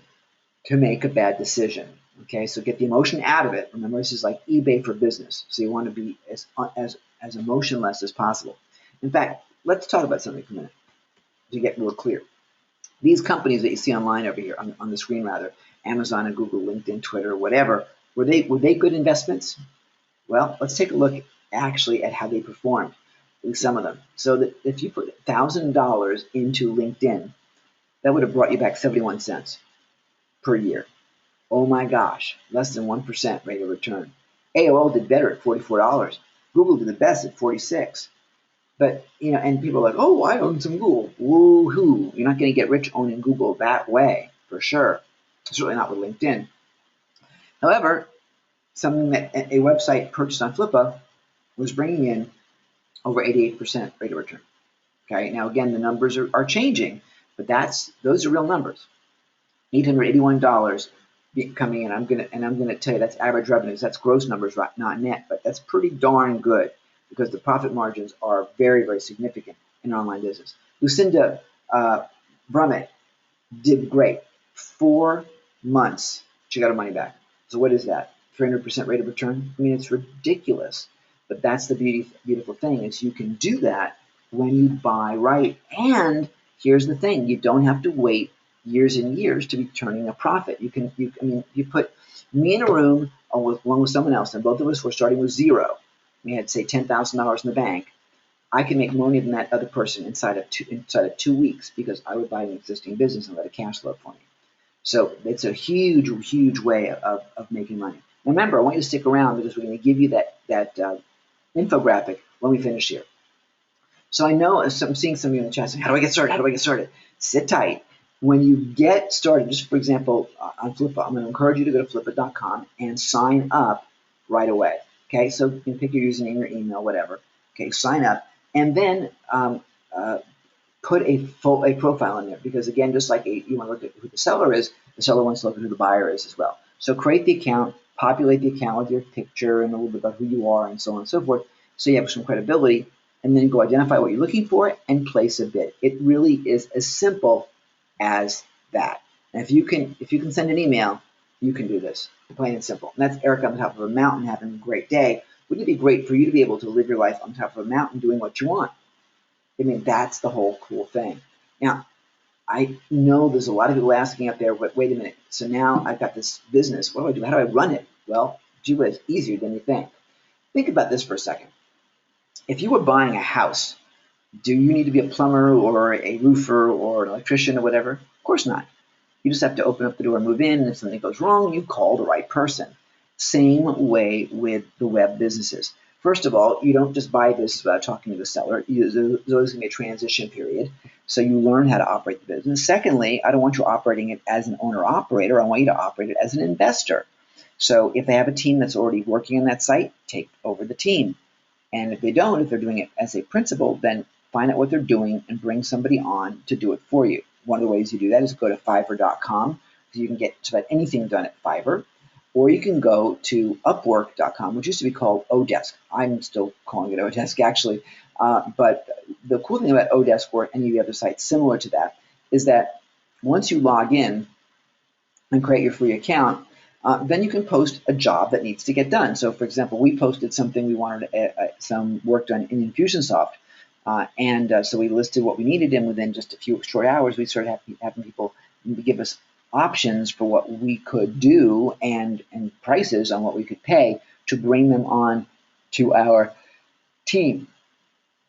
to make a bad decision. Okay, so get the emotion out of it. Remember, this is like eBay for business. So you want to be as emotionless as possible. In fact, let's talk about something for a minute to get real clear. These companies that you see online over here on the screen, rather, Amazon and Google, LinkedIn, Twitter, whatever, were they good investments? Well, let's take a look actually at how they performed, at least some of them. So that if you put $1,000 into LinkedIn, that would have brought you back 71 cents per year. Oh my gosh, less than 1% rate of return. AOL did better at $44. Google did the best at 46. But, and people are like, oh, I own some Google. Woo-hoo. You're not going to get rich owning Google that way, for sure. Certainly not with LinkedIn. However, something that a website purchased on Flippa was bringing in over 88% rate of return. Okay, now again, the numbers are changing, but those are real numbers. $881 coming in. I'm gonna tell you that's average revenues. That's gross numbers, not net, but that's pretty darn good because the profit margins are very, very significant in online business. Lucinda Brummett did great. 4 months, she got her money back. So what is that? 300% rate of return? I mean, it's ridiculous. But that's the beautiful thing is you can do that when you buy right. And here's the thing: you don't have to wait years and years to be turning a profit. You put me in a room along with someone else, and both of us were starting with zero. We had, say, $10,000 in the bank. I can make more money than that other person inside of 2 weeks because I would buy an existing business and let it cash flow for me. So it's a huge, huge way of making money. Now remember, I want you to stick around because we're going to give you that infographic when we finish here. So I know I'm seeing some of you in the chat saying, how do I get started? How do I get started? Sit tight. When you get started, just for example, on Flippa, I'm going to encourage you to go to flippa.com and sign up right away. Okay, so you can pick your username, your email, whatever. Okay, sign up, and then put a profile in there because again, just like you want to look at who the seller is, the seller wants to look at who the buyer is as well. So create the account, populate the account with your picture and a little bit about who you are and so on and so forth, so you have some credibility, and then go identify what you're looking for and place a bid. It really is as simple as that. And if you can send an email, you can do this, plain and simple. And that's Eric on the top of a mountain having a great day. Wouldn't it be great for you to be able to live your life on top of a mountain doing what you want? I mean, that's the whole cool thing. Now, I know there's a lot of people asking out there, but wait a minute. So now I've got this business. What do I do? How do I run it? Well, gee whiz, easier than you think. Think about this for a second. If you were buying a house, do you need to be a plumber or a roofer or an electrician or whatever? Of course not. You just have to open up the door and move in, and if something goes wrong, you call the right person. Same way with the web businesses. First of all, you don't just buy this without talking to the seller. There's always going to be a transition period, so you learn how to operate the business. Secondly, I don't want you operating it as an owner-operator. I want you to operate it as an investor. So if they have a team that's already working on that site, take over the team. And if they don't, if they're doing it as a principal, then find out what they're doing and bring somebody on to do it for you. One of the ways you do that is go to Fiverr.com. So you can get just about anything done at Fiverr. Or you can go to Upwork.com, which used to be called Odesk. I'm still calling it Odesk, actually. But the cool thing about Odesk or any of the other sites similar to that is that once you log in and create your free account, then you can post a job that needs to get done. So, for example, we posted something we wanted some work done in Infusionsoft. So we listed what we needed, and within just a few short hours, we started having people give us options for what we could do and prices on what we could pay to bring them on to our team.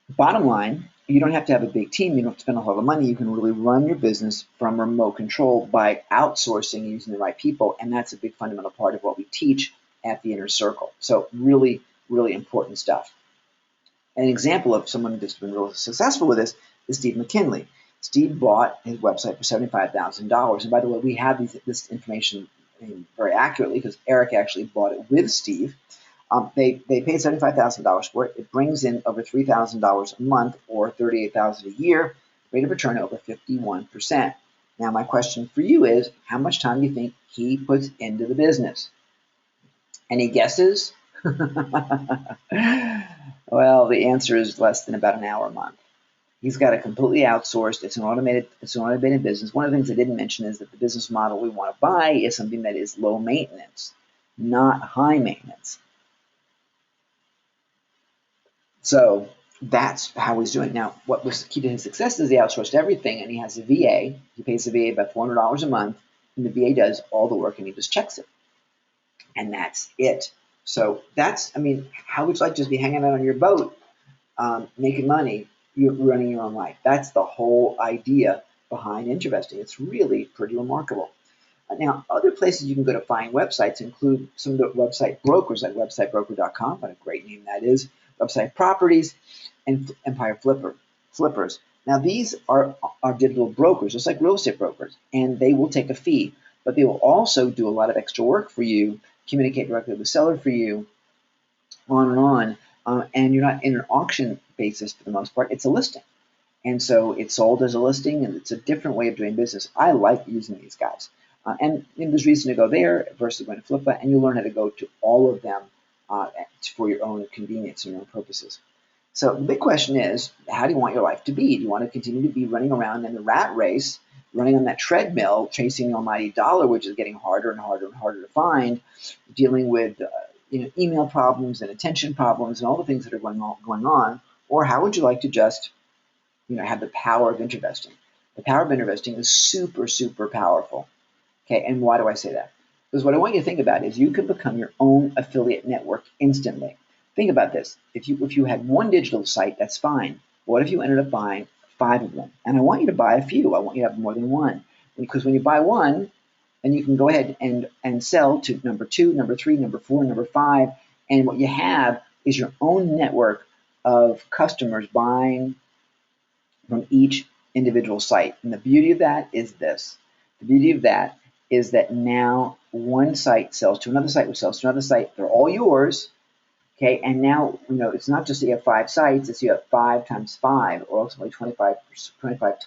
Bottom line, you don't have to have a big team. You don't have to spend a lot of money. You can really run your business from remote control by outsourcing using the right people, and that's a big fundamental part of what we teach at the Inner Circle. So really, really important stuff. An example of someone that's been really successful with this is Steve McKinley. Steve bought his website for $75,000. And by the way, we have this information very accurately because Eric actually bought it with Steve. They paid $75,000 for it. It brings in over $3,000 a month or $38,000 a year. Rate of return over 51%. Now, my question for you is, how much time do you think he puts into the business? Any guesses? Well, the answer is less than about an hour a month. He's got it completely outsourced. It's an automated business. One of the things I didn't mention is that the business model we want to buy is something that is low maintenance, not high maintenance. So that's how he's doing. Now, what was key to his success is he outsourced everything, and he has a VA. He pays the VA about $400 a month, and the VA does all the work, and he just checks it. And that's it. So that's, I mean, how would you like to just be hanging out on your boat, making money, you're running your own life? That's the whole idea behind Interesting. It's really pretty remarkable. Now, other places you can go to find websites include some of the website brokers like websitebroker.com, what a great name that is, Website Properties, and Empire Flippers. Now, these are digital brokers, just like real estate brokers, and they will take a fee, but they will also do a lot of extra work for you, communicate directly with the seller for you, on and on, and you're not in an auction basis for the most part. It's a listing. And so it's sold as a listing, and it's a different way of doing business. I like using these guys. And there's reason to go there versus going to Flippa, and you'll learn how to go to all of them for your own convenience and your own purposes. So the big question is, how do you want your life to be? Do you want to continue to be running around in the rat race, running on that treadmill, chasing the almighty dollar, which is getting harder and harder and harder to find, dealing with email problems and attention problems and all the things that are going on? Or how would you like to just have the power of Interesting? The power of Interesting is super, super powerful. Okay, and why do I say that? Because what I want you to think about is you can become your own affiliate network instantly. Think about this. If you had one digital site, that's fine. What if you ended up buying 5 of them? And I want you to buy a few. I want you to have more than one. Because when you buy one, then you can go ahead and sell to number 2, number 3, number 4, number 5. And what you have is your own network of customers buying from each individual site. And the beauty of that is this. The beauty of that is that now one site sells to another site, which sells to another site. They're all yours. Okay, and now it's not just that you have 5 sites, it's you have 5 times 5, or ultimately 25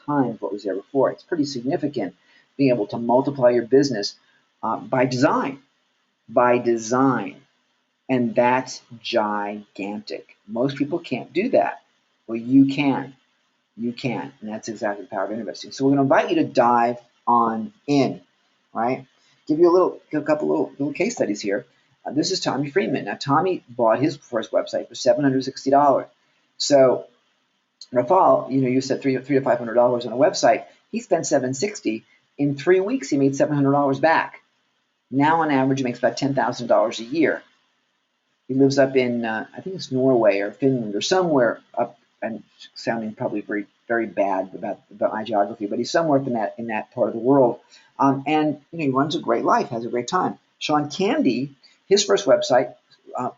times what was there before. It's pretty significant being able to multiply your business by design. And that's gigantic. Most people can't do that. Well, you can. You can, and that's exactly the power of Interesting. So we're going to invite you to dive on in, right? Give you a couple little case studies here. This is Tommy Freeman. Now, Tommy bought his first website for $760. So, Rafal, you said $300 to $500 on a website. He spent $760. In 3 weeks, he made $700 back. Now, on average, he makes about $10,000 a year. He lives up in, I think it's Norway or Finland or somewhere up. I'm sounding probably very, very bad about my geography, but he's somewhere up in that part of the world. And he runs a great life, has a great time. Sean Candy, his first website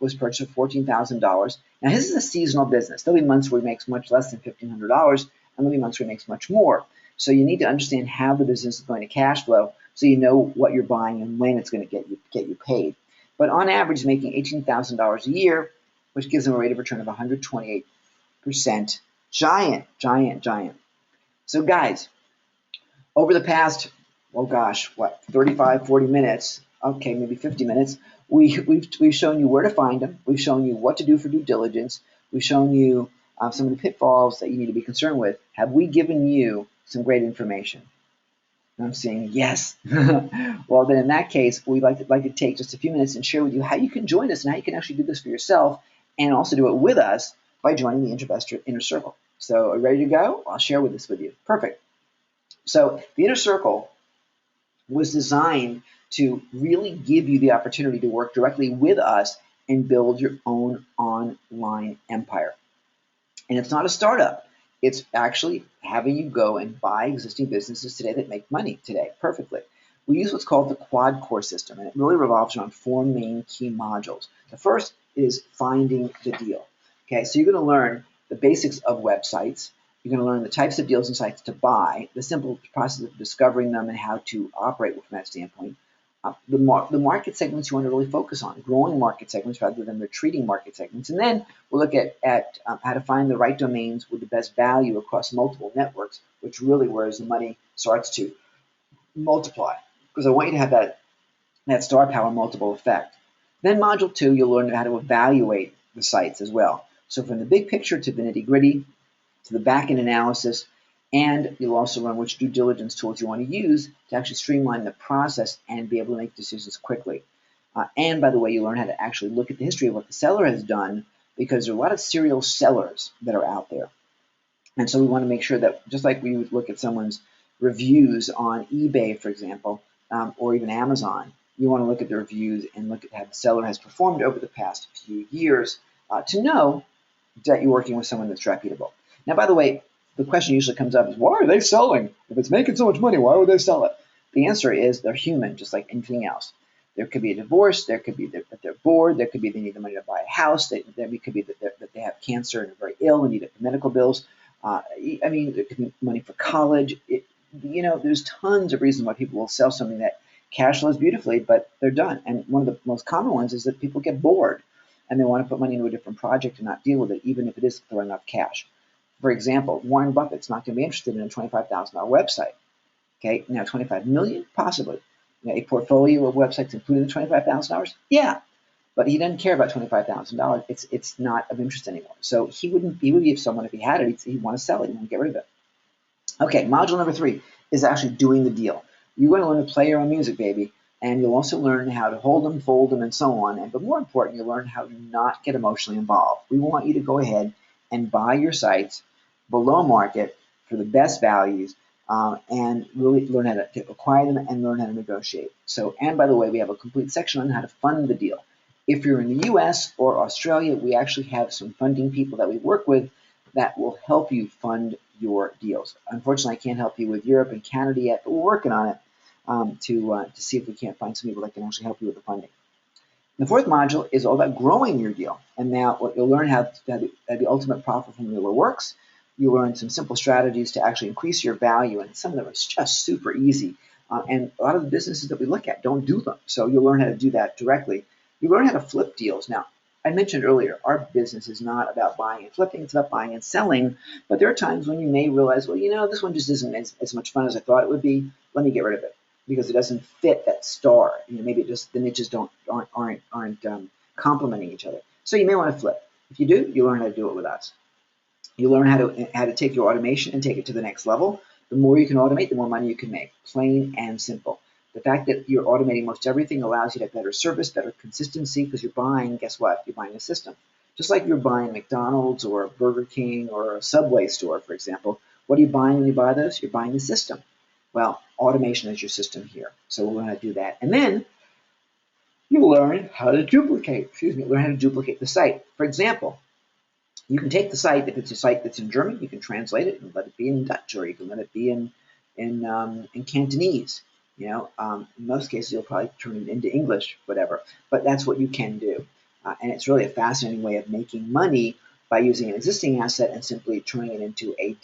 was purchased for $14,000. Now, his is a seasonal business. There'll be months where he makes much less than $1,500, and there'll be months where he makes much more. So you need to understand how the business is going to cash flow, so you know what you're buying and when it's going to get you paid. But on average, he's making $18,000 a year, which gives him a rate of return of 128%. Giant. So guys, over the past, 35, 40 minutes, okay, maybe 50 minutes, we've shown you where to find them. We've shown you what to do for due diligence. We've shown you some of the pitfalls that you need to be concerned with. Have we given you some great information? And I'm saying yes. Well, then in that case, we'd like to take just a few minutes and share with you how you can join us and how you can actually do this for yourself and also do it with us by joining the Investor Inner Circle. So are you ready to go? I'll share this with you. Perfect. So the Inner Circle was designed to really give you the opportunity to work directly with us and build your own online empire. And it's not a startup. It's actually having you go and buy existing businesses today that make money today perfectly. We use what's called the quad core system, and it really revolves around 4 main key modules. The first is finding the deal. Okay, so you're going to learn the basics of websites, You're going to learn the types of deals and sites to buy, the simple process of discovering them and how to operate from that standpoint. The market segments you want to really focus on, growing market segments rather than retreating market segments. And then we'll look at how to find the right domains with the best value across multiple networks, which really where the money starts to multiply. Because I want you to have that star power multiple effect. Then module 2, you'll learn how to evaluate the sites as well. So from the big picture to the nitty gritty, to the back-end analysis, and you'll also learn which due diligence tools you want to use to actually streamline the process and be able to make decisions quickly. And by the way, you learn how to actually look at the history of what the seller has done, because there are a lot of serial sellers that are out there. And so we want to make sure that just like we would look at someone's reviews on eBay, for example, or even Amazon, you want to look at the reviews and look at how the seller has performed over the past few years to know that you're working with someone that's reputable. Now, by the way, the question usually comes up is, why are they selling? If it's making so much money, why would they sell it? The answer is they're human, just like anything else. There could be a divorce. There could be that they're bored. There could be they need the money to buy a house. It could be that they have cancer and are very ill and need medical bills. I mean, there could be money for college. There's tons of reasons why people will sell something that cash flows beautifully, but they're done. And one of the most common ones is that people get bored and they want to put money into a different project and not deal with it, even if it is throwing off cash. For example, Warren Buffett's not going to be interested in a $25,000 website. Okay, now $25 million, possibly. A portfolio of websites including the $25,000, yeah, but he doesn't care about $25,000. It's not of interest anymore. So he would be if someone, if he had it, he'd want to sell it, he'd want to get rid of it. Okay, module number 3 is actually doing the deal. You're going to learn to play your own music, baby, and you'll also learn how to hold them, fold them, and so on. But more important, you'll learn how to not get emotionally involved. We want you to go ahead and buy your sites below market for the best values, and really learn how to acquire them and learn how to negotiate. So, and by the way, we have a complete section on how to fund the deal. If you're in the US or Australia, we actually have some funding people that we work with that will help you fund your deals. Unfortunately, I can't help you with Europe and Canada yet, but we're working on it to see if we can't find some people that can actually help you with the funding. The 4th module is all about growing your deal. And now you'll learn how the ultimate profit formula works. You'll learn some simple strategies to actually increase your value, and some of them are just super easy. And a lot of the businesses that we look at don't do them. So you'll learn how to do that directly. You learn how to flip deals. Now, I mentioned earlier, our business is not about buying and flipping, it's about buying and selling. But there are times when you may realize, well, this one just isn't as much fun as I thought it would be. Let me get rid of it because it doesn't fit that star. Maybe it just the niches aren't complementing each other. So you may want to flip. If you do, you learn how to do it with us. You learn how to take your automation and take it to the next level. The more you can automate, the more money you can make. Plain and simple. The fact that you're automating most everything allows you to have better service, better consistency, because you're buying, guess what? You're buying a system. Just like you're buying McDonald's or Burger King or a Subway store, for example. What are you buying when you buy those? You're buying the system. Well, automation is your system here. So we'll learn how to do that. And then you learn how to learn how to duplicate the site. For example, you can take the site, if it's a site that's in German, you can translate it and let it be in Dutch, or you can let it be in Cantonese. In most cases, you'll probably turn it into English, whatever. But that's what you can do. And it's really a fascinating way of making money by using an existing asset and simply turning it into a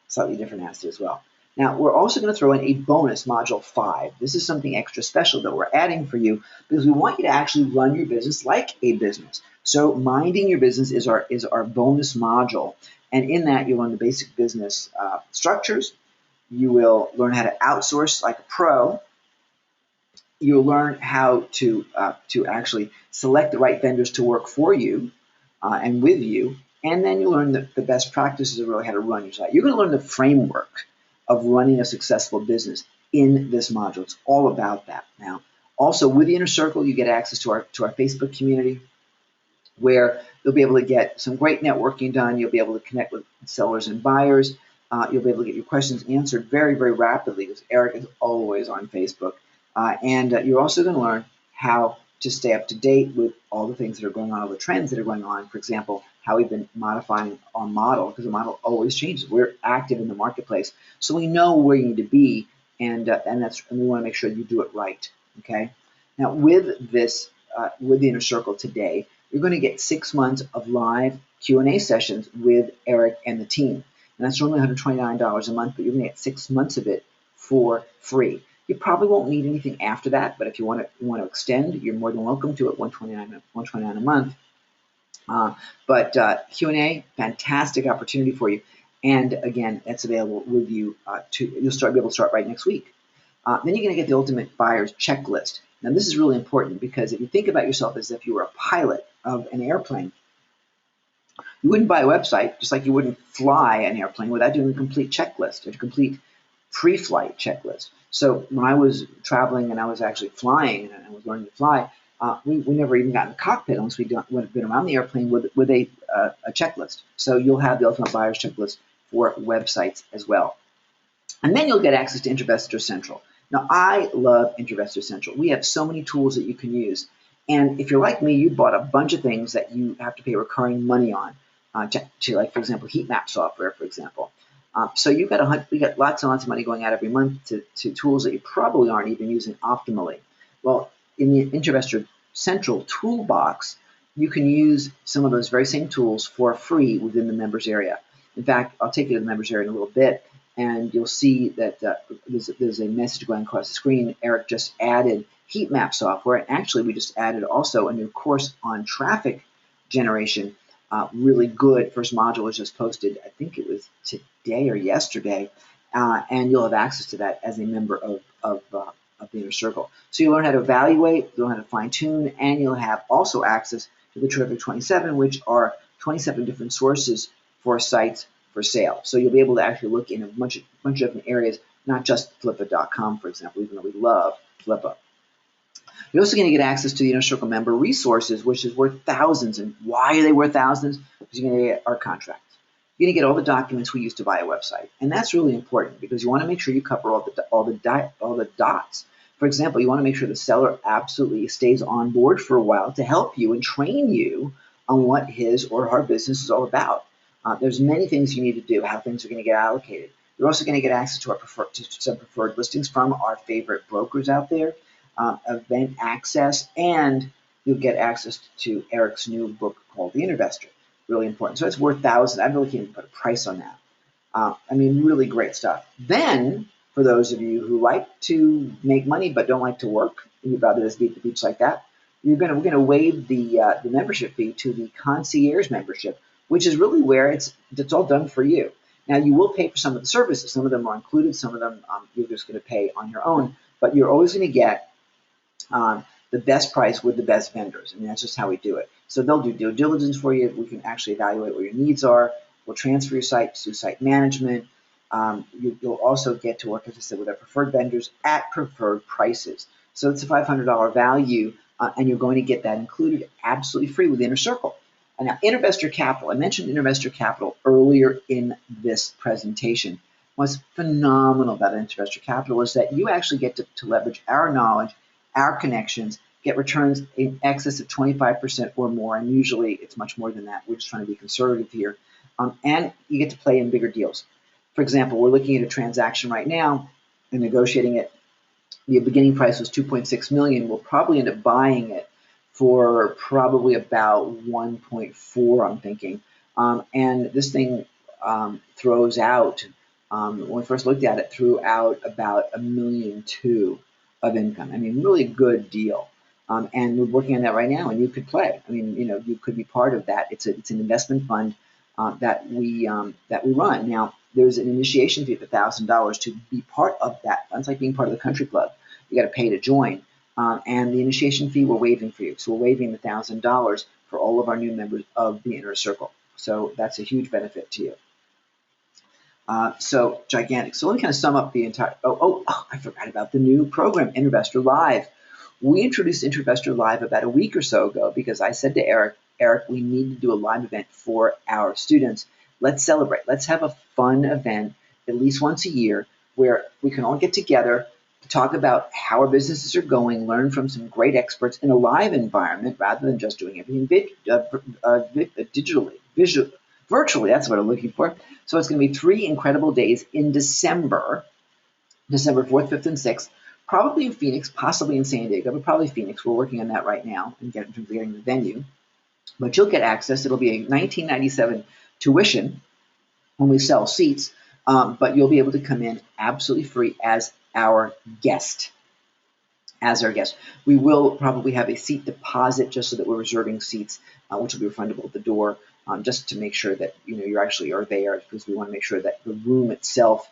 slightly different asset as well. Now, we're also going to throw in a bonus, module 5. This is something extra special that we're adding for you because we want you to actually run your business like a business. So minding your business is our bonus module. And in that, you'll learn the basic business structures. You will learn how to outsource like a pro. You'll learn how to actually select the right vendors to work for you and with you. And then you learn the best practices of really how to run your site. You're going to learn the framework of running a successful business in this module. It's all about that. Now, also with the Inner Circle, you get access to our Facebook community where you'll be able to get some great networking done. You'll be able to connect with sellers and buyers. You'll be able to get your questions answered very, very rapidly because Eric is always on Facebook. And you're also going to learn how to stay up to date with all the things that are going on, all the trends that are going on. For example, how we've been modifying our model, because the model always changes. We're active in the marketplace, so we know where you need to be, and we want to make sure you do it right. Okay. Now, with this, with the Inner Circle today, you're going to get 6 months of live Q&A sessions with Eric and the team. and that's normally $129 a month, but you're going to get 6 months of it for free. You probably won't need anything after that, but if you want to extend, you're more than welcome to it. $129 a month. But Q&A, fantastic opportunity for you. And again, that's available with you. You'll be able to start right next week. Then you're going to get the Ultimate Buyer's Checklist. Now, this is really important because if you think about yourself as if you were a pilot of an airplane, you wouldn't buy a website just like you wouldn't fly an airplane without doing a complete checklist, a complete pre-flight checklist. So when I was traveling and I was actually flying and I was learning to fly, we never even got in the cockpit unless we'd been around the airplane with a checklist. So you'll have the Ultimate Buyer's Checklist for websites as well. And then you'll get access to Investor Central. Now, I love Investor Central. We have so many tools that you can use. And if you're like me, you bought a bunch of things that you have to pay recurring money on, to like, for example, heat map software, for example. So we got lots and lots of money going out every month to tools that you probably aren't even using optimally. Well, in the Investor Central toolbox, you can use some of those very same tools for free within the members area. In fact, I'll take you to the members area in a little bit, and you'll see that there's a message going across the screen. Eric just added heat map software, and actually we just added also a new course on traffic generation. Really good. First module was just posted, I think it was today or yesterday, and you'll have access to that as a member of the Inner Circle. So you'll learn how to evaluate, you'll learn how to fine tune, and you'll have also access to the Terrific 27, which are 27 different sources for sites for sale. So you'll be able to actually look in a bunch of different areas, not just Flippa.com, for example, even though we love Flippa. You're also going to get access to the Inner Circle member resources, which is worth thousands. And why are they worth thousands? Because you're going to get our contracts. You're going to get all the documents we use to buy a website, and that's really important because you want to make sure you cover all the dots. For example, you want to make sure the seller absolutely stays on board for a while to help you and train you on what his or her business is all about. There's many things you need to do, how things are going to get allocated. You're also going to get access to some preferred listings from our favorite brokers out there, event access, and you'll get access to Eric's new book called The Investor. Really important. So it's worth thousands. I really can't even put a price on that. I mean, really great stuff. Then, for those of you who like to make money but don't like to work, and you'd rather just be at the beach like that, we're going to waive the membership fee to the concierge membership, which is really where it's all done for you. Now, you will pay for some of the services. Some of them are included. Some of them you're just going to pay on your own. But you're always going to get the best price with the best vendors. I mean, that's just how we do it. So they'll do due diligence for you. We can actually evaluate what your needs are. We'll transfer your site to site management. You'll also get to work, as I said, with our preferred vendors at preferred prices. So it's a $500 value, and you're going to get that included absolutely free with Inner Circle. And now, Investor Capital. I mentioned Investor Capital earlier in this presentation. What's phenomenal about Investor Capital is that you actually get to leverage our knowledge, our connections, get returns in excess of 25% or more, and usually it's much more than that. We're just trying to be conservative here. And you get to play in bigger deals. For example, we're looking at a transaction right now and negotiating it. The beginning price was $2.6 million. We'll probably end up buying it for probably about 1.4, I'm thinking. And this thing throws out, when we first looked at it, threw out about $1.2 million of income. I mean, really good deal. And we're working on that right now, and you could play. I mean, you could be part of that. It's an investment fund that we run. Now, there's an initiation fee of $1,000 to be part of that fund. It's like being part of the country club. You got to pay to join. And the initiation fee we're waiving for you. So we're waiving the $1,000 for all of our new members of the Inner Circle. So that's a huge benefit to you. So gigantic. So let me kind of sum up the entire. I forgot about the new program, Investor Live. We introduced Investor Live about a week or so ago because I said to Eric, we need to do a live event for our students. Let's celebrate. Let's have a fun event at least once a year where we can all get together to talk about how our businesses are going, learn from some great experts in a live environment rather than just doing everything virtually. That's what I'm looking for. So it's going to be 3 incredible days in December 4th, 5th, and 6th, probably in Phoenix, possibly in San Diego, but probably Phoenix. We're working on that right now in terms of getting the venue. But you'll get access. It'll be a $19.97 tuition. when we sell seats, but you'll be able to come in absolutely free as our guest. As our guest. We will probably have a seat deposit just so that we're reserving seats, which will be refundable at the door, just to make sure that you actually are there, because we want to make sure that the room itself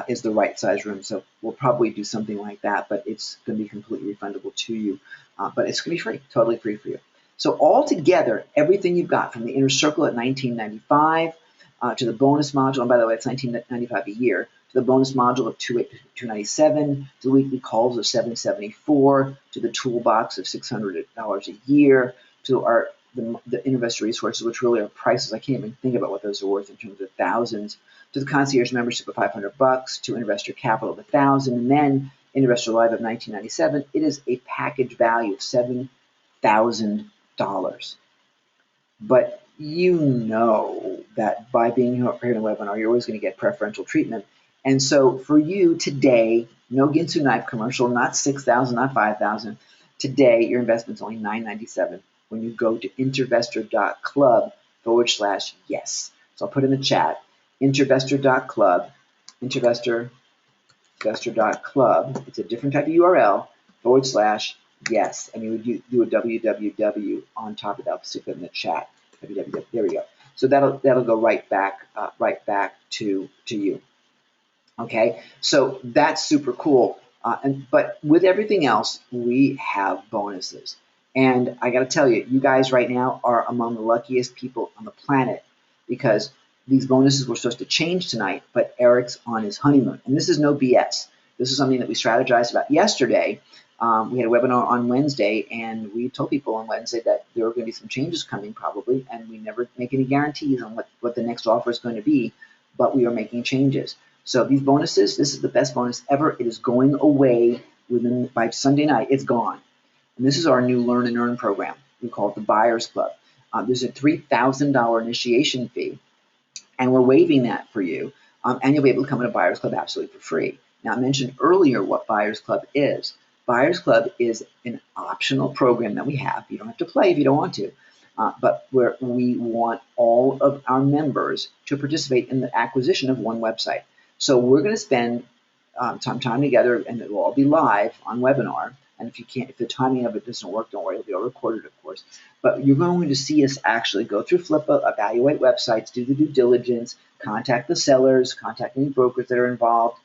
is the right size room. So we'll probably do something like that, but it's going to be completely refundable to you. But it's going to be free, totally free for you. So altogether, everything you've got from the Inner Circle at $19.95 to the bonus module, and by the way, it's $19.95 a year, to the bonus module of $297, to the weekly calls of $774, to the toolbox of $600 a year, to the investor resources, which really are prices. I can't even think about what those are worth in terms of thousands, to the concierge membership of $500, to investor capital of $1,000, and then investor live of $19.97. It is a package value of $7,000. But you know that by being here in a webinar, you're always going to get preferential treatment. And so for you today, no Ginsu knife commercial, not $6,000, not $5,000. Today, your investment's only $9.97 when you go to intervestor.club/yes. So I'll put in the chat, intervestor.club, intervestor.club. It's a different type of URL, /yes. And you would do a www on top of that. I'll stick it in the chat. www. There we go. So that'll go right back to you. Okay, so that's super cool. But with everything else, we have bonuses. And I got to tell you, you guys right now are among the luckiest people on the planet, because these bonuses were supposed to change tonight, but Eric's on his honeymoon. And this is no BS. This is something that we strategized about yesterday. We had a webinar on Wednesday, and we told people on Wednesday that there were going to be some changes coming probably, and we never make any guarantees on what the next offer is going to be, but we are making changes. So these bonuses, this is the best bonus ever. It is going away by Sunday night. It's gone. And this is our new Learn and Earn program. We call it the Buyers Club. There's a $3,000 initiation fee, and we're waiving that for you, and you'll be able to come in a Buyers Club absolutely for free. Now, I mentioned earlier what Buyers Club is. Buyers Club is an optional program that we have. You don't have to play if you don't want to, but where we want all of our members to participate in the acquisition of one website. So we're going to spend some time together, and it will all be live on webinar. And if the timing of it doesn't work, don't worry, it'll be all recorded, of course. But you're going to see us actually go through Flippa, evaluate websites, do the due diligence, contact the sellers, contact any brokers that are involved,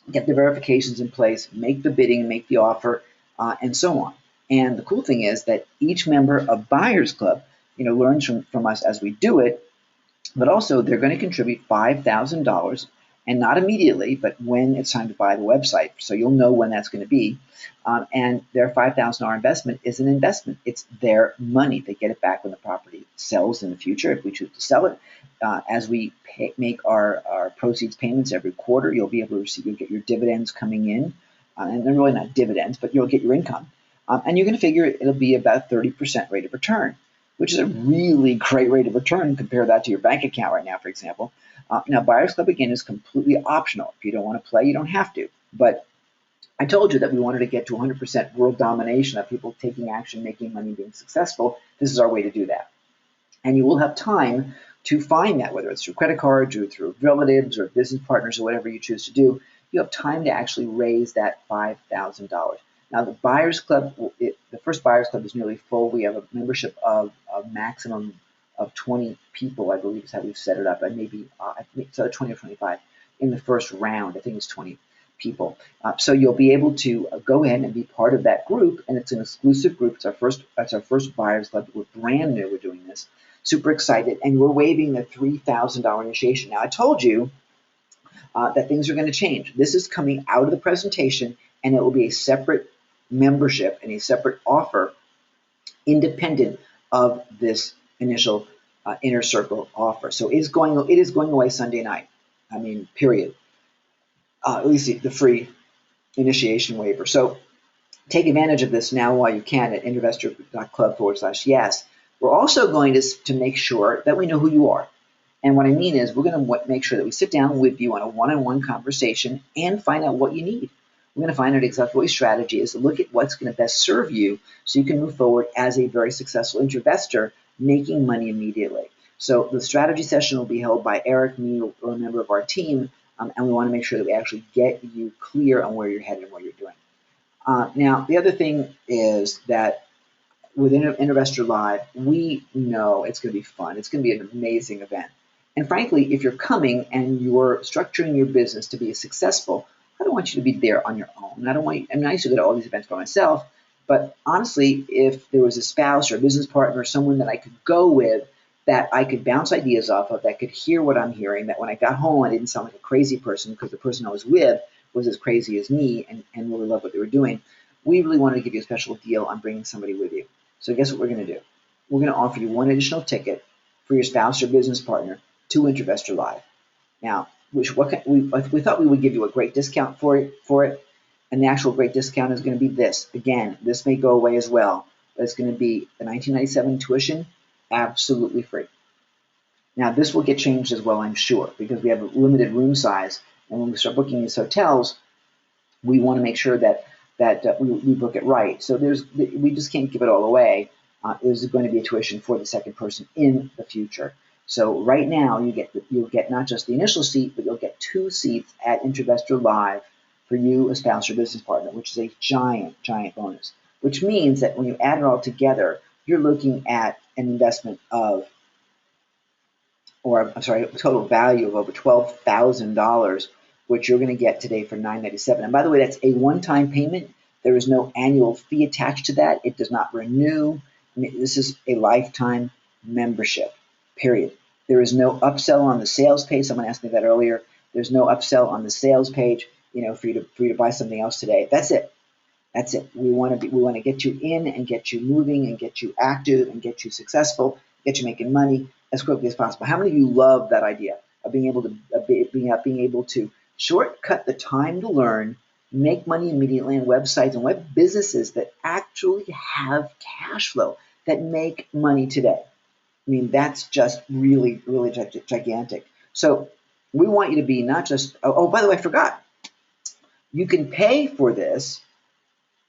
get the verifications in place, make the bidding, make the offer, and so on. And the cool thing is that each member of Buyers Club, learns from us as we do it, but also they're going to contribute $5,000, and not immediately, but when it's time to buy the website. So you'll know when that's going to be. And their $5,000 investment is an investment. It's their money. They get it back when the property sells in the future, if we choose to sell it. As we make our proceeds payments every quarter, you'll be able to you'll get your dividends coming in. And they're really not dividends, but you'll get your income. And you're going to figure it'll be about 30% rate of return, which is a really great rate of return. Compare that to your bank account right now, for example. Now, Buyers Club, again, is completely optional. If you don't want to play, you don't have to. But I told you that we wanted to get to 100% world domination of people taking action, making money, being successful. This is our way to do that. And you will have time to find that, whether it's through credit cards or through relatives or business partners or whatever you choose to do. You have time to actually raise that $5,000. Now, the Buyers Club, the first Buyers Club is nearly full. We have a membership of a maximum of 20 people, I believe is how we've set it up, and maybe it's 20 or 25 in the first round. I think it's 20 people. So you'll be able to go in and be part of that group, and it's an exclusive group. It's our first Buyers Club. We're brand new. We're doing this. Super excited, and we're waiving the $3,000 initiation. Now, I told you that things are going to change. This is coming out of the presentation, and it will be a separate membership and a separate offer independent of this initial Inner Circle offer. So it is going away Sunday night. I mean, period. At least the free initiation waiver. So take advantage of this now while you can at investor.club/yes. We're also going to make sure that we know who you are. And what I mean is we're going to make sure that we sit down with you on a one-on-one conversation and find out what you need. We're going to find out exactly what your strategy is, look at what's going to best serve you so you can move forward as a very successful investor, making money immediately. So the strategy session will be held by Eric, me, or a member of our team, and we want to make sure that we actually get you clear on where you're headed and what you're doing. Now, the other thing is that with Investor Live, we know it's going to be fun. It's going to be an amazing event. And frankly, if you're coming and you're structuring your business to be successful, I don't want you to be there on your own. I used to go to all these events by myself, but honestly, if there was a spouse or a business partner or someone that I could go with, that I could bounce ideas off of, that could hear what I'm hearing, that when I got home, I didn't sound like a crazy person because the person I was with was as crazy as me and really loved what they were doing. We really wanted to give you a special deal on bringing somebody with you. So guess what we're going to do? We're going to offer you one additional ticket for your spouse or business partner to Investor Live. Now, we thought we would give you a great discount for it, and the actual great discount is going to be this. Again, this may go away as well, but it's going to be the $19.97 tuition, absolutely free. Now, this will get changed as well, I'm sure, because we have a limited room size, and when we start booking these hotels, we want to make sure that we book it right. So we just can't give it all away. There's going to be a tuition for the second person in the future. So right now you'll get not just the initial seat, but you'll get 2 seats at Investor Live for you, a spouse or business partner, which is a giant bonus. Which means that when you add it all together, you're looking at an investment of, a total value of over $12,000, which you're going to get today for $9.97. And by the way, that's a one-time payment. There is no annual fee attached to that. It does not renew. This is a lifetime membership, period. There is no upsell on the sales page. Someone asked me that earlier. There's no upsell on the sales page, for you to buy something else today. That's it. That's it. We want to get you in and get you moving and get you active and get you successful, get you making money as quickly as possible. How many of you love that idea of being able to shortcut the time to learn, make money immediately on websites and web businesses that actually have cash flow, that make money today? I mean, that's just really, really gigantic. So we want you to be not just, by the way, I forgot. You can pay for this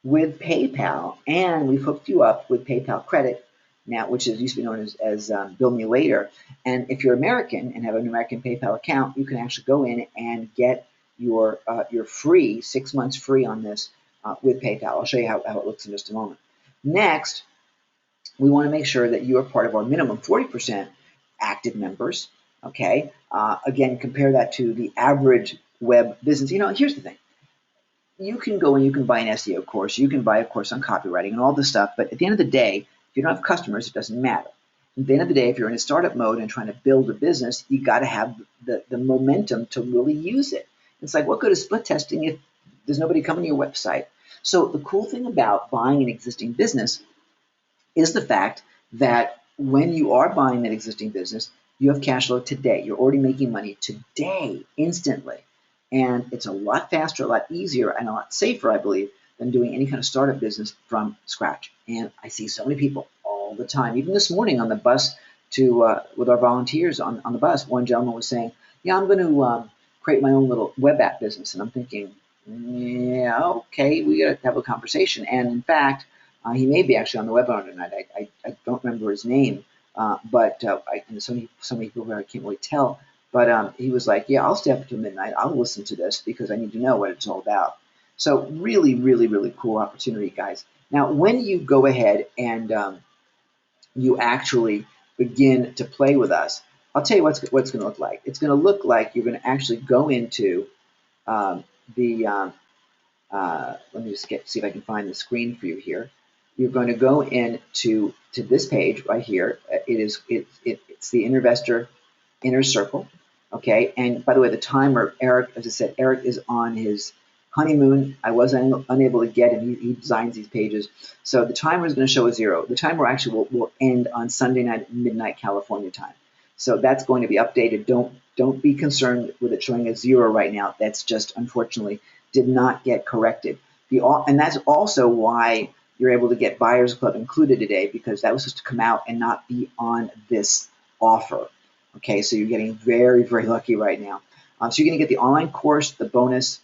with PayPal, and we've hooked you up with PayPal credit now, which used to be known as Bill Me Later. And if you're American and have an American PayPal account, you can actually go in and get your free 6 months free on this with PayPal. I'll show you how it looks in just a moment. Next, we want to make sure that you are part of our minimum 40% active members. Okay. Again, compare that to the average web business. Here's the thing. You can go and you can buy an SEO course, you can buy a course on copywriting and all this stuff, but at the end of the day, if you don't have customers, it doesn't matter. At the end of the day, if you're in a startup mode and trying to build a business, you got to have the momentum to really use it. It's like, what good is split testing if there's nobody coming to your website? So the cool thing about buying an existing business is the fact that when you are buying that existing business, you have cash flow today. You're already making money today, instantly. And it's a lot faster, a lot easier, and a lot safer, I believe, than doing any kind of startup business from scratch. And I see so many people all the time. Even this morning on the bus with our volunteers on the bus, one gentleman was saying, yeah, I'm going to create my own little web app business. And I'm thinking, yeah, okay, we got to have a conversation. And in fact, he may be actually on the webinar tonight. I don't remember his name, but and so many people here I can't really tell. But he was like, yeah, I'll stay up until midnight. I'll listen to this because I need to know what it's all about. So really, really, really cool opportunity, guys. Now, when you go ahead and you actually begin to play with us, I'll tell you what's going to look like. It's going to look like you're going to actually go into let me just see if I can find the screen for you here. You're going to go into this page right here. It's the Investor Inner Circle. Okay, and by the way, the timer, Eric, as I said, Eric is on his honeymoon. I was unable to get him. He designs these pages. So the timer is going to show a 0. The timer actually will end on Sunday night, midnight California time. So that's going to be updated. Don't be concerned with it showing a 0 right now. That's just, unfortunately, did not get corrected. And that's also why you're able to get Buyers Club included today, because that was supposed to come out and not be on this offer. Okay, so you're getting very, very lucky right now. So you're going to get the online course, the bonus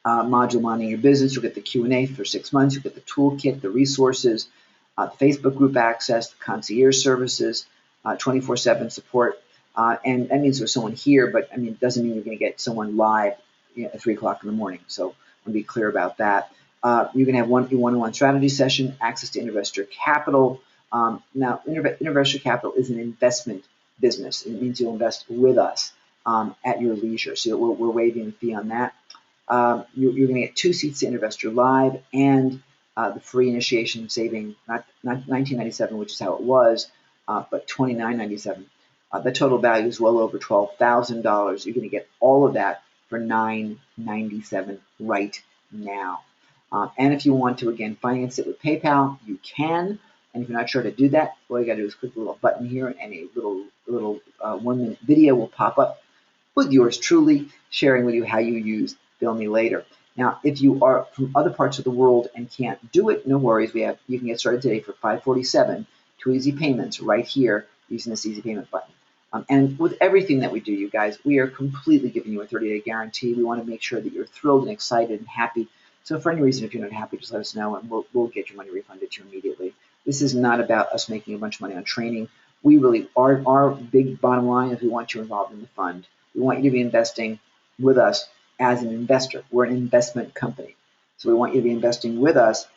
module, Minding Your Business. You'll get the Q&A for 6 months. You'll get the toolkit, the resources, the Facebook group access, the concierge services, 24/7 support. And that means there's someone here, but I mean, it doesn't mean you're going to get someone live at 3 o'clock in the morning. So I want to be clear about that. You're going to have one-on-one strategy session, access to investor capital. Now, investor capital is an investment business. It means you'll invest with us at your leisure. So we're waiving the fee on that. You're going to get 2 seats to Investor Live and the free initiation saving, not $19.97, which is how it was, but $29.97. The total value is well over $12,000. You're going to get all of that for $9.97 right now. And if you want to, again, finance it with PayPal, you can. And if you're not sure how to do that, all you got to do is click the little button here, and a little 1-minute video will pop up with yours truly sharing with you how you use Bill Me Later. Now, if you are from other parts of the world and can't do it, no worries. You can get started today for $547, 2 easy payments right here using this easy payment button. And with everything that we do, you guys, we are completely giving you a 30-day guarantee. We want to make sure that you're thrilled and excited and happy. So for any reason, if you're not happy, just let us know, and we'll get your money refunded to you immediately. This is not about us making a bunch of money on training. We really, our big bottom line is we want you involved in the fund. We want you to be investing with us as an investor. We're an investment company. So we want you to be investing with us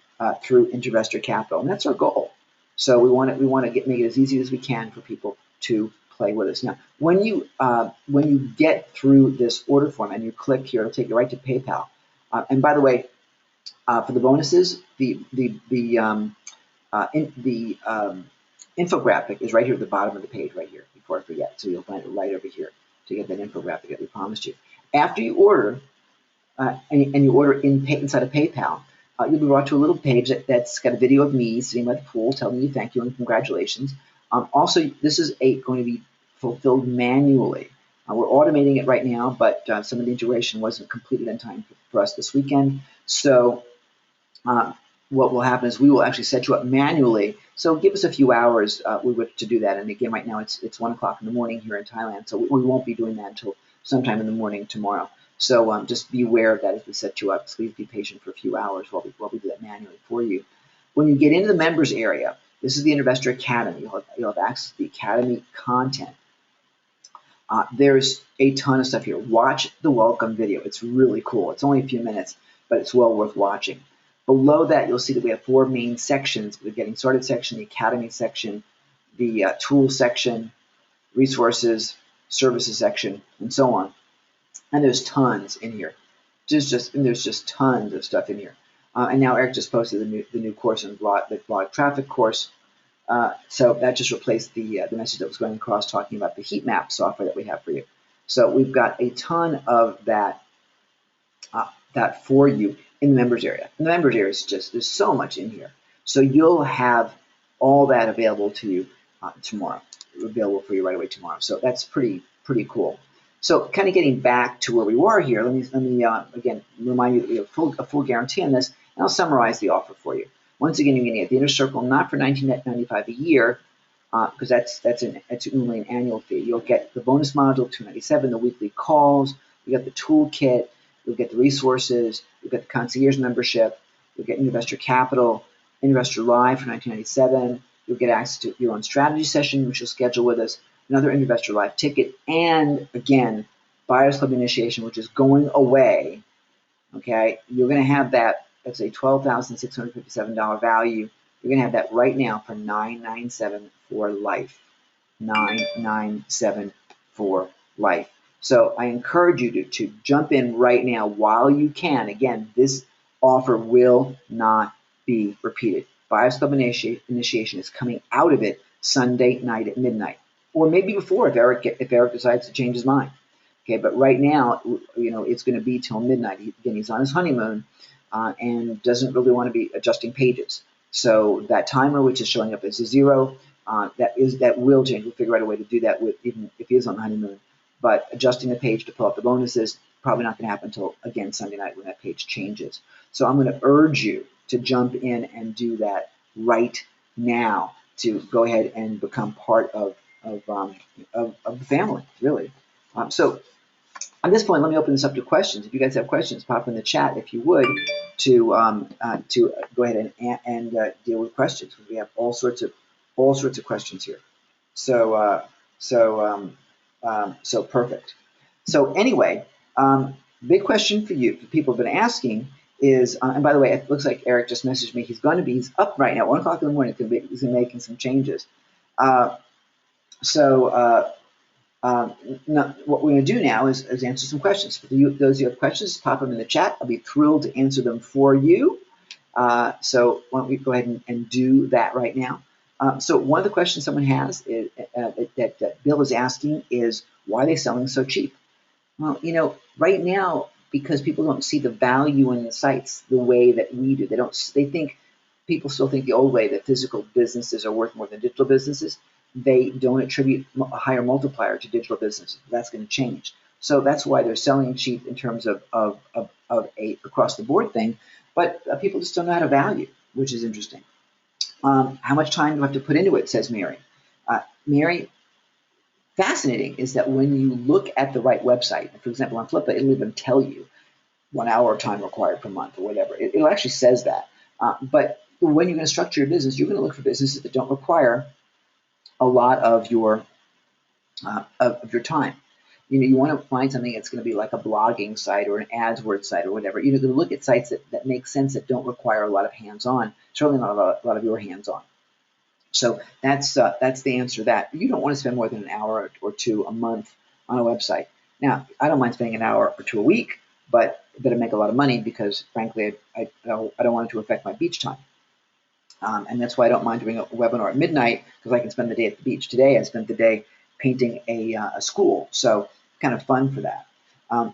through Investor Capital, and that's our goal. So we want to make it as easy as we can for people to play with us. Now, when you get through this order form and you click here, it'll take you right to PayPal. And by the way, for the bonuses, the infographic is right here at the bottom of the page, right here. Before I forget, so you'll find it right over here to get that infographic that we promised you. After you order, and you order inside of PayPal, you'll be brought to a little page that's got a video of me sitting by the pool telling you thank you and congratulations. Also, this is going to be fulfilled manually. We're automating it right now, but some of the integration wasn't completed in time for us this weekend. So what will happen is we will actually set you up manually. So give us a few hours to do that. And again, right now it's 1 o'clock in the morning here in Thailand, so we won't be doing that until sometime in the morning tomorrow. So just be aware of that as we set you up. Please be patient for a few hours while we do that manually for you. When you get into the members area, this is the Investor Academy. You'll have access to the Academy content. There's a ton of stuff here. Watch the welcome video. It's really cool. It's only a few minutes, but it's well worth watching. Below that, you'll see that we have 4 main sections: the Getting Started section, the Academy section, the Tools section, Resources, Services section, and so on. And there's tons in here. There's just tons of stuff in here. And now Eric just posted the new course in the blog traffic course. So that just replaced the message that was going across talking about the heat map software that we have for you. So we've got a ton of that for you in the members area. In the members area is there's so much in here. So you'll have all that available to you tomorrow, available for you right away tomorrow. So that's pretty cool. So kind of getting back to where we were here, let me again remind you that we have a full guarantee on this, and I'll summarize the offer for you. Once again, you're going to get the Inner Circle not for $19.95 a year, because that's only an annual fee. You'll get the bonus module $297, the weekly calls, you get the toolkit, you'll get the resources, you'll get the concierge membership, you'll get Investor Capital, Investor Live for $19.97. You'll get access to your own strategy session, which you'll schedule with us, another Investor Live ticket, and again, Buyers Club initiation, which is going away. Okay, you're going to have that. That's a $12,657 value. You're going to have that right now for $997 for life. $997 for life. So I encourage you to jump in right now while you can. Again, this offer will not be repeated. Buyers Club initiation is coming out of it Sunday night at midnight, or maybe before if Eric decides to change his mind. Okay, but right now, it's going to be till midnight. Again, he's on his honeymoon and doesn't really want to be adjusting pages. So that timer, which is showing up as a 0, that will change. We'll figure out a way to do that even if he is on the honeymoon. But adjusting the page to pull up the bonuses, probably not going to happen until, again, Sunday night when that page changes. So I'm going to urge you to jump in and do that right now to go ahead and become part of the family, really. So at this point, let me open this up to questions. If you guys have questions, pop in the chat if you would to go ahead and deal with questions. We have all sorts of questions here. So perfect. So anyway, big question for you, for people have been asking is, and by the way, it looks like Eric just messaged me. He's up right now, 1 o'clock in the morning. He's going to be making some changes. Uh, so what we're going to do now is answer some questions. For those who have questions, pop them in the chat. I'll be thrilled to answer them for you. So why don't we go ahead and do that right now? So one of the questions someone has is, that Bill is asking is, why are they selling so cheap? Well, right now, because people don't see the value in the sites the way that we do. People still think the old way that physical businesses are worth more than digital businesses. They don't attribute a higher multiplier to digital businesses. That's going to change. So that's why they're selling cheap in terms of a across the board thing. But people just don't know how to value, which is interesting. How much time do I have to put into it, says Mary. Mary, fascinating is that when you look at the right website, for example, on Flippa, it'll even tell you 1 hour of time required per month or whatever. It actually says that. But when you're going to structure your business, you're going to look for businesses that don't require a lot of your time. You want to find something that's going to be like a blogging site or an AdWords site or whatever. You're going to look at sites that make sense, that don't require a lot of hands-on, certainly not a lot of your hands-on. So that's the answer to that. You don't want to spend more than an hour or two a month on a website. Now, I don't mind spending an hour or two a week, but it better make a lot of money because, frankly, I don't want it to affect my beach time. And that's why I don't mind doing a webinar at midnight, because I can spend the day at the beach. Today, I spent the day painting a school, so kind of fun for that.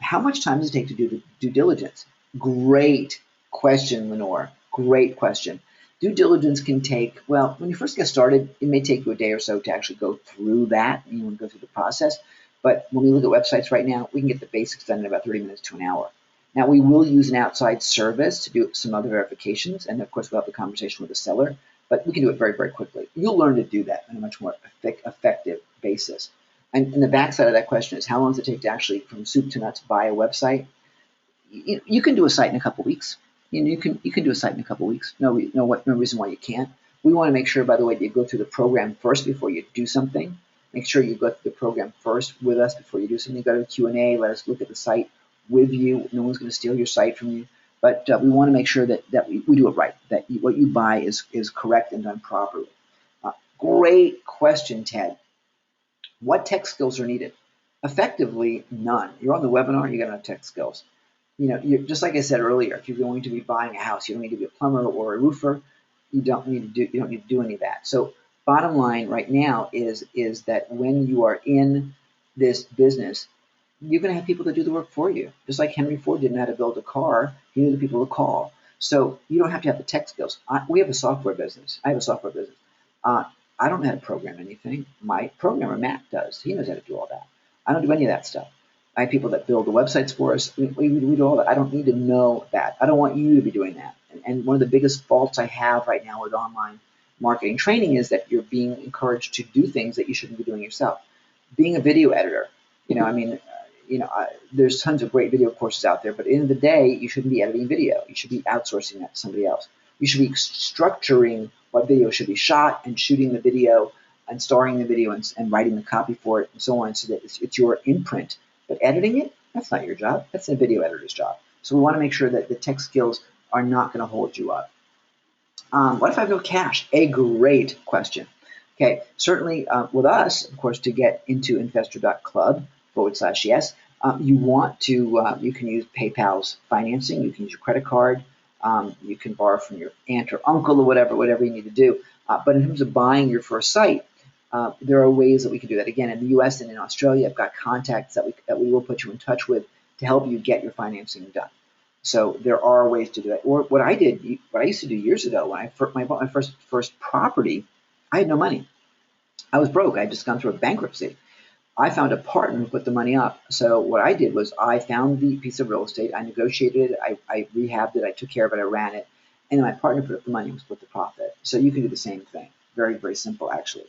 How much time does it take to do due diligence? Great question, Lenore. Great question. Due diligence can take, well, when you first get started, it may take you a day or so to actually go through that. You want to go through the process. But when we look at websites right now, we can get the basics done in about 30 minutes to an hour. Now, we will use an outside service to do some other verifications, and of course, we'll have the conversation with the seller, but we can do it very, very quickly. You'll learn to do that on a much more effective basis. And the backside of that question is, how long does it take to actually, from soup to nuts, buy a website? You can do a site in a couple of weeks. You can do a site in a couple of weeks. No reason why you can't. We want to make sure, by the way, that you go through the program first before you do something. Make sure you go through the program first with us before you do something. Go to the Q&A. Let us look at the site with you. No one's going to steal your site from you. But we want to make sure that we do it right, that what you buy is correct and done properly. Great question, Ted. What tech skills are needed? Effectively, none. You're on the webinar, you got enough tech skills. You're, just like I said earlier, if you're going to be buying a house, you don't need to be a plumber or a roofer. You don't need to do any of that. So bottom line right now is that when you are in this business, you're going to have people that do the work for you. Just like Henry Ford didn't know how to build a car, he knew the people to call. So you don't have to have the tech skills. We have a software business. I have a software business. I don't know how to program anything. My programmer, Matt, does. He knows how to do all that. I don't do any of that stuff. I have people that build the websites for us. We do all that. I don't need to know that. I don't want you to be doing that. And one of the biggest faults I have right now with online marketing training is that you're being encouraged to do things that you shouldn't be doing yourself. Being a video editor, there's tons of great video courses out there, but at the end of the day, you shouldn't be editing video. You should be outsourcing that to somebody else. You should be structuring what video should be shot and shooting the video and starring the video and writing the copy for it and so on, so that it's your imprint. But editing it, that's not your job. That's a video editor's job. So we want to make sure that the tech skills are not going to hold you up. What if I have no cash? A great question. Okay, certainly with us, of course, to get into investor.club/yes, you want to, you can use PayPal's financing, you can use your credit card, you can borrow from your aunt or uncle or whatever you need to do. But in terms of buying your first site, there are ways that we can do that. Again, in the U.S. and in Australia, I've got contacts that we will put you in touch with to help you get your financing done. So there are ways to do it. Or what I used to do years ago when I bought my first property, I had no money. I was broke. I had just gone through a bankruptcy. I found a partner who put the money up. So what I did was I found the piece of real estate, I negotiated it, I rehabbed it, I took care of it, I ran it, and then my partner put up the money and split the profit. So you can do the same thing. Very, very simple, actually.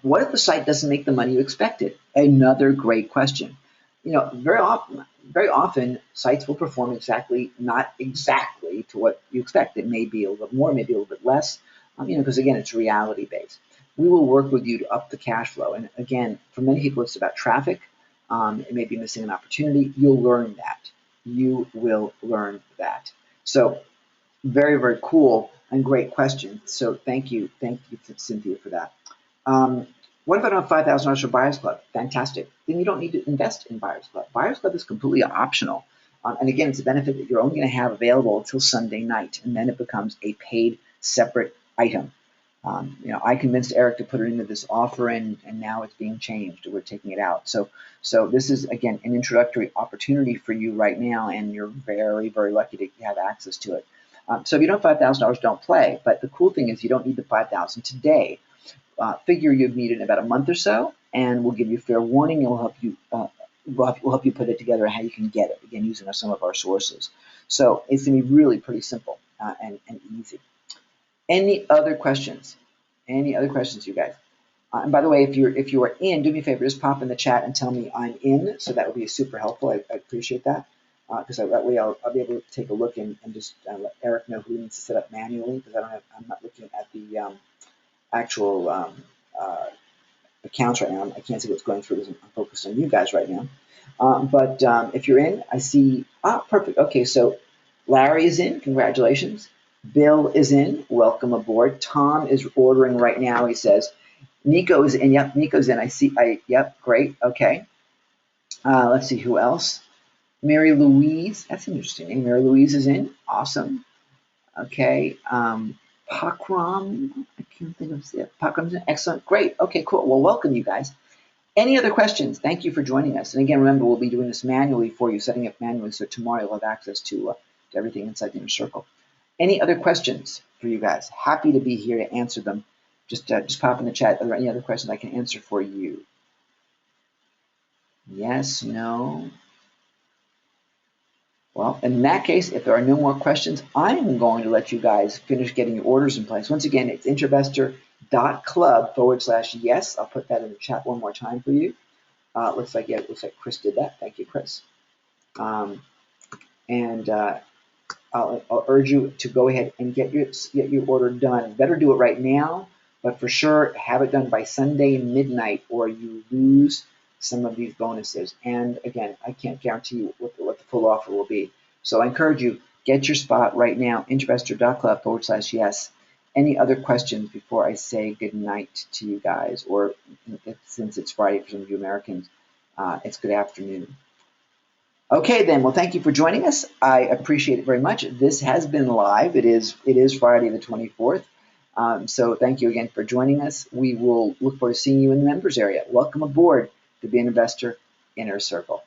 What if the site doesn't make the money you expected? Another great question. Very often sites will perform not exactly to what you expect. It may be a little bit more, maybe a little bit less, because again, it's reality based. we will work with you to up the cash flow. And again, for many people, it's about traffic. It may be missing an opportunity. You'll learn that. You will learn that. So very, very cool and great question. So thank you, Cynthia, for that. What if I don't have $5,000 for Buyers Club? Fantastic. Then you don't need to invest in Buyers Club. Buyers Club is completely optional. And again, it's a benefit that you're only going to have available until Sunday night, and then it becomes a paid separate item. I convinced Eric to put it into this offer, and now it's being changed. We're taking it out. So this is, again, an introductory opportunity for you right now, and you're very, very lucky to have access to it. So if you don't have $5,000, don't play. But the cool thing is you don't need the $5,000 today. Figure you'd need it in about a month or so, and we'll give you fair warning, and we'll help you. We'll help you put it together how you can get it, again, using some of our sources. So it's going to be really pretty simple and easy. Any other questions? Any other questions, you guys? And by the way, if you are in, do me a favor, just pop in the chat and tell me I'm in. So that would be super helpful. I appreciate that, because that way I'll be able to take a look and just let Eric know who needs to set up manually, because I'm not looking at the actual accounts right now. I can't see what's going through because I'm focused on you guys right now. But if you're in, I see, perfect. Okay, so Larry is in, congratulations. Bill is in, welcome aboard. Tom is ordering right now, he says. Nico is in, yep, Nico's in, yep, great, okay. Let's see, who else? Mary Louise, that's an interesting name. Mary Louise is in, awesome. Okay, Pakram, I can't think of it. Pakram's in, excellent, great, okay, cool. Well, welcome you guys. Any other questions? Thank you for joining us. And again, remember, we'll be doing this manually for you, setting up manually, so tomorrow you'll have access to everything inside the inner circle. Any other questions for you guys? Happy to be here to answer them. Just pop in the chat. Are there any other questions I can answer for you? Yes, no? Well, in that case, if there are no more questions, I'm going to let you guys finish getting your orders in place. Once again, it's intervestor.club/yes. I'll put that in the chat one more time for you. Looks like Chris did that. Thank you, Chris. I'll urge you to go ahead and get your order done. Better do it right now, but for sure have it done by Sunday midnight, or you lose some of these bonuses. And again, I can't guarantee you what the full offer will be. So I encourage you, get your spot right now, intervestor.club/yes. Any other questions before I say good night to you guys? Or since it's Friday for some of you Americans, it's good afternoon. Okay, then. Well, thank you for joining us. I appreciate it very much. This has been live. It is Friday the 24th. So thank you again for joining us. We will look forward to seeing you in the members area. Welcome aboard to Be an Investor Inner Circle.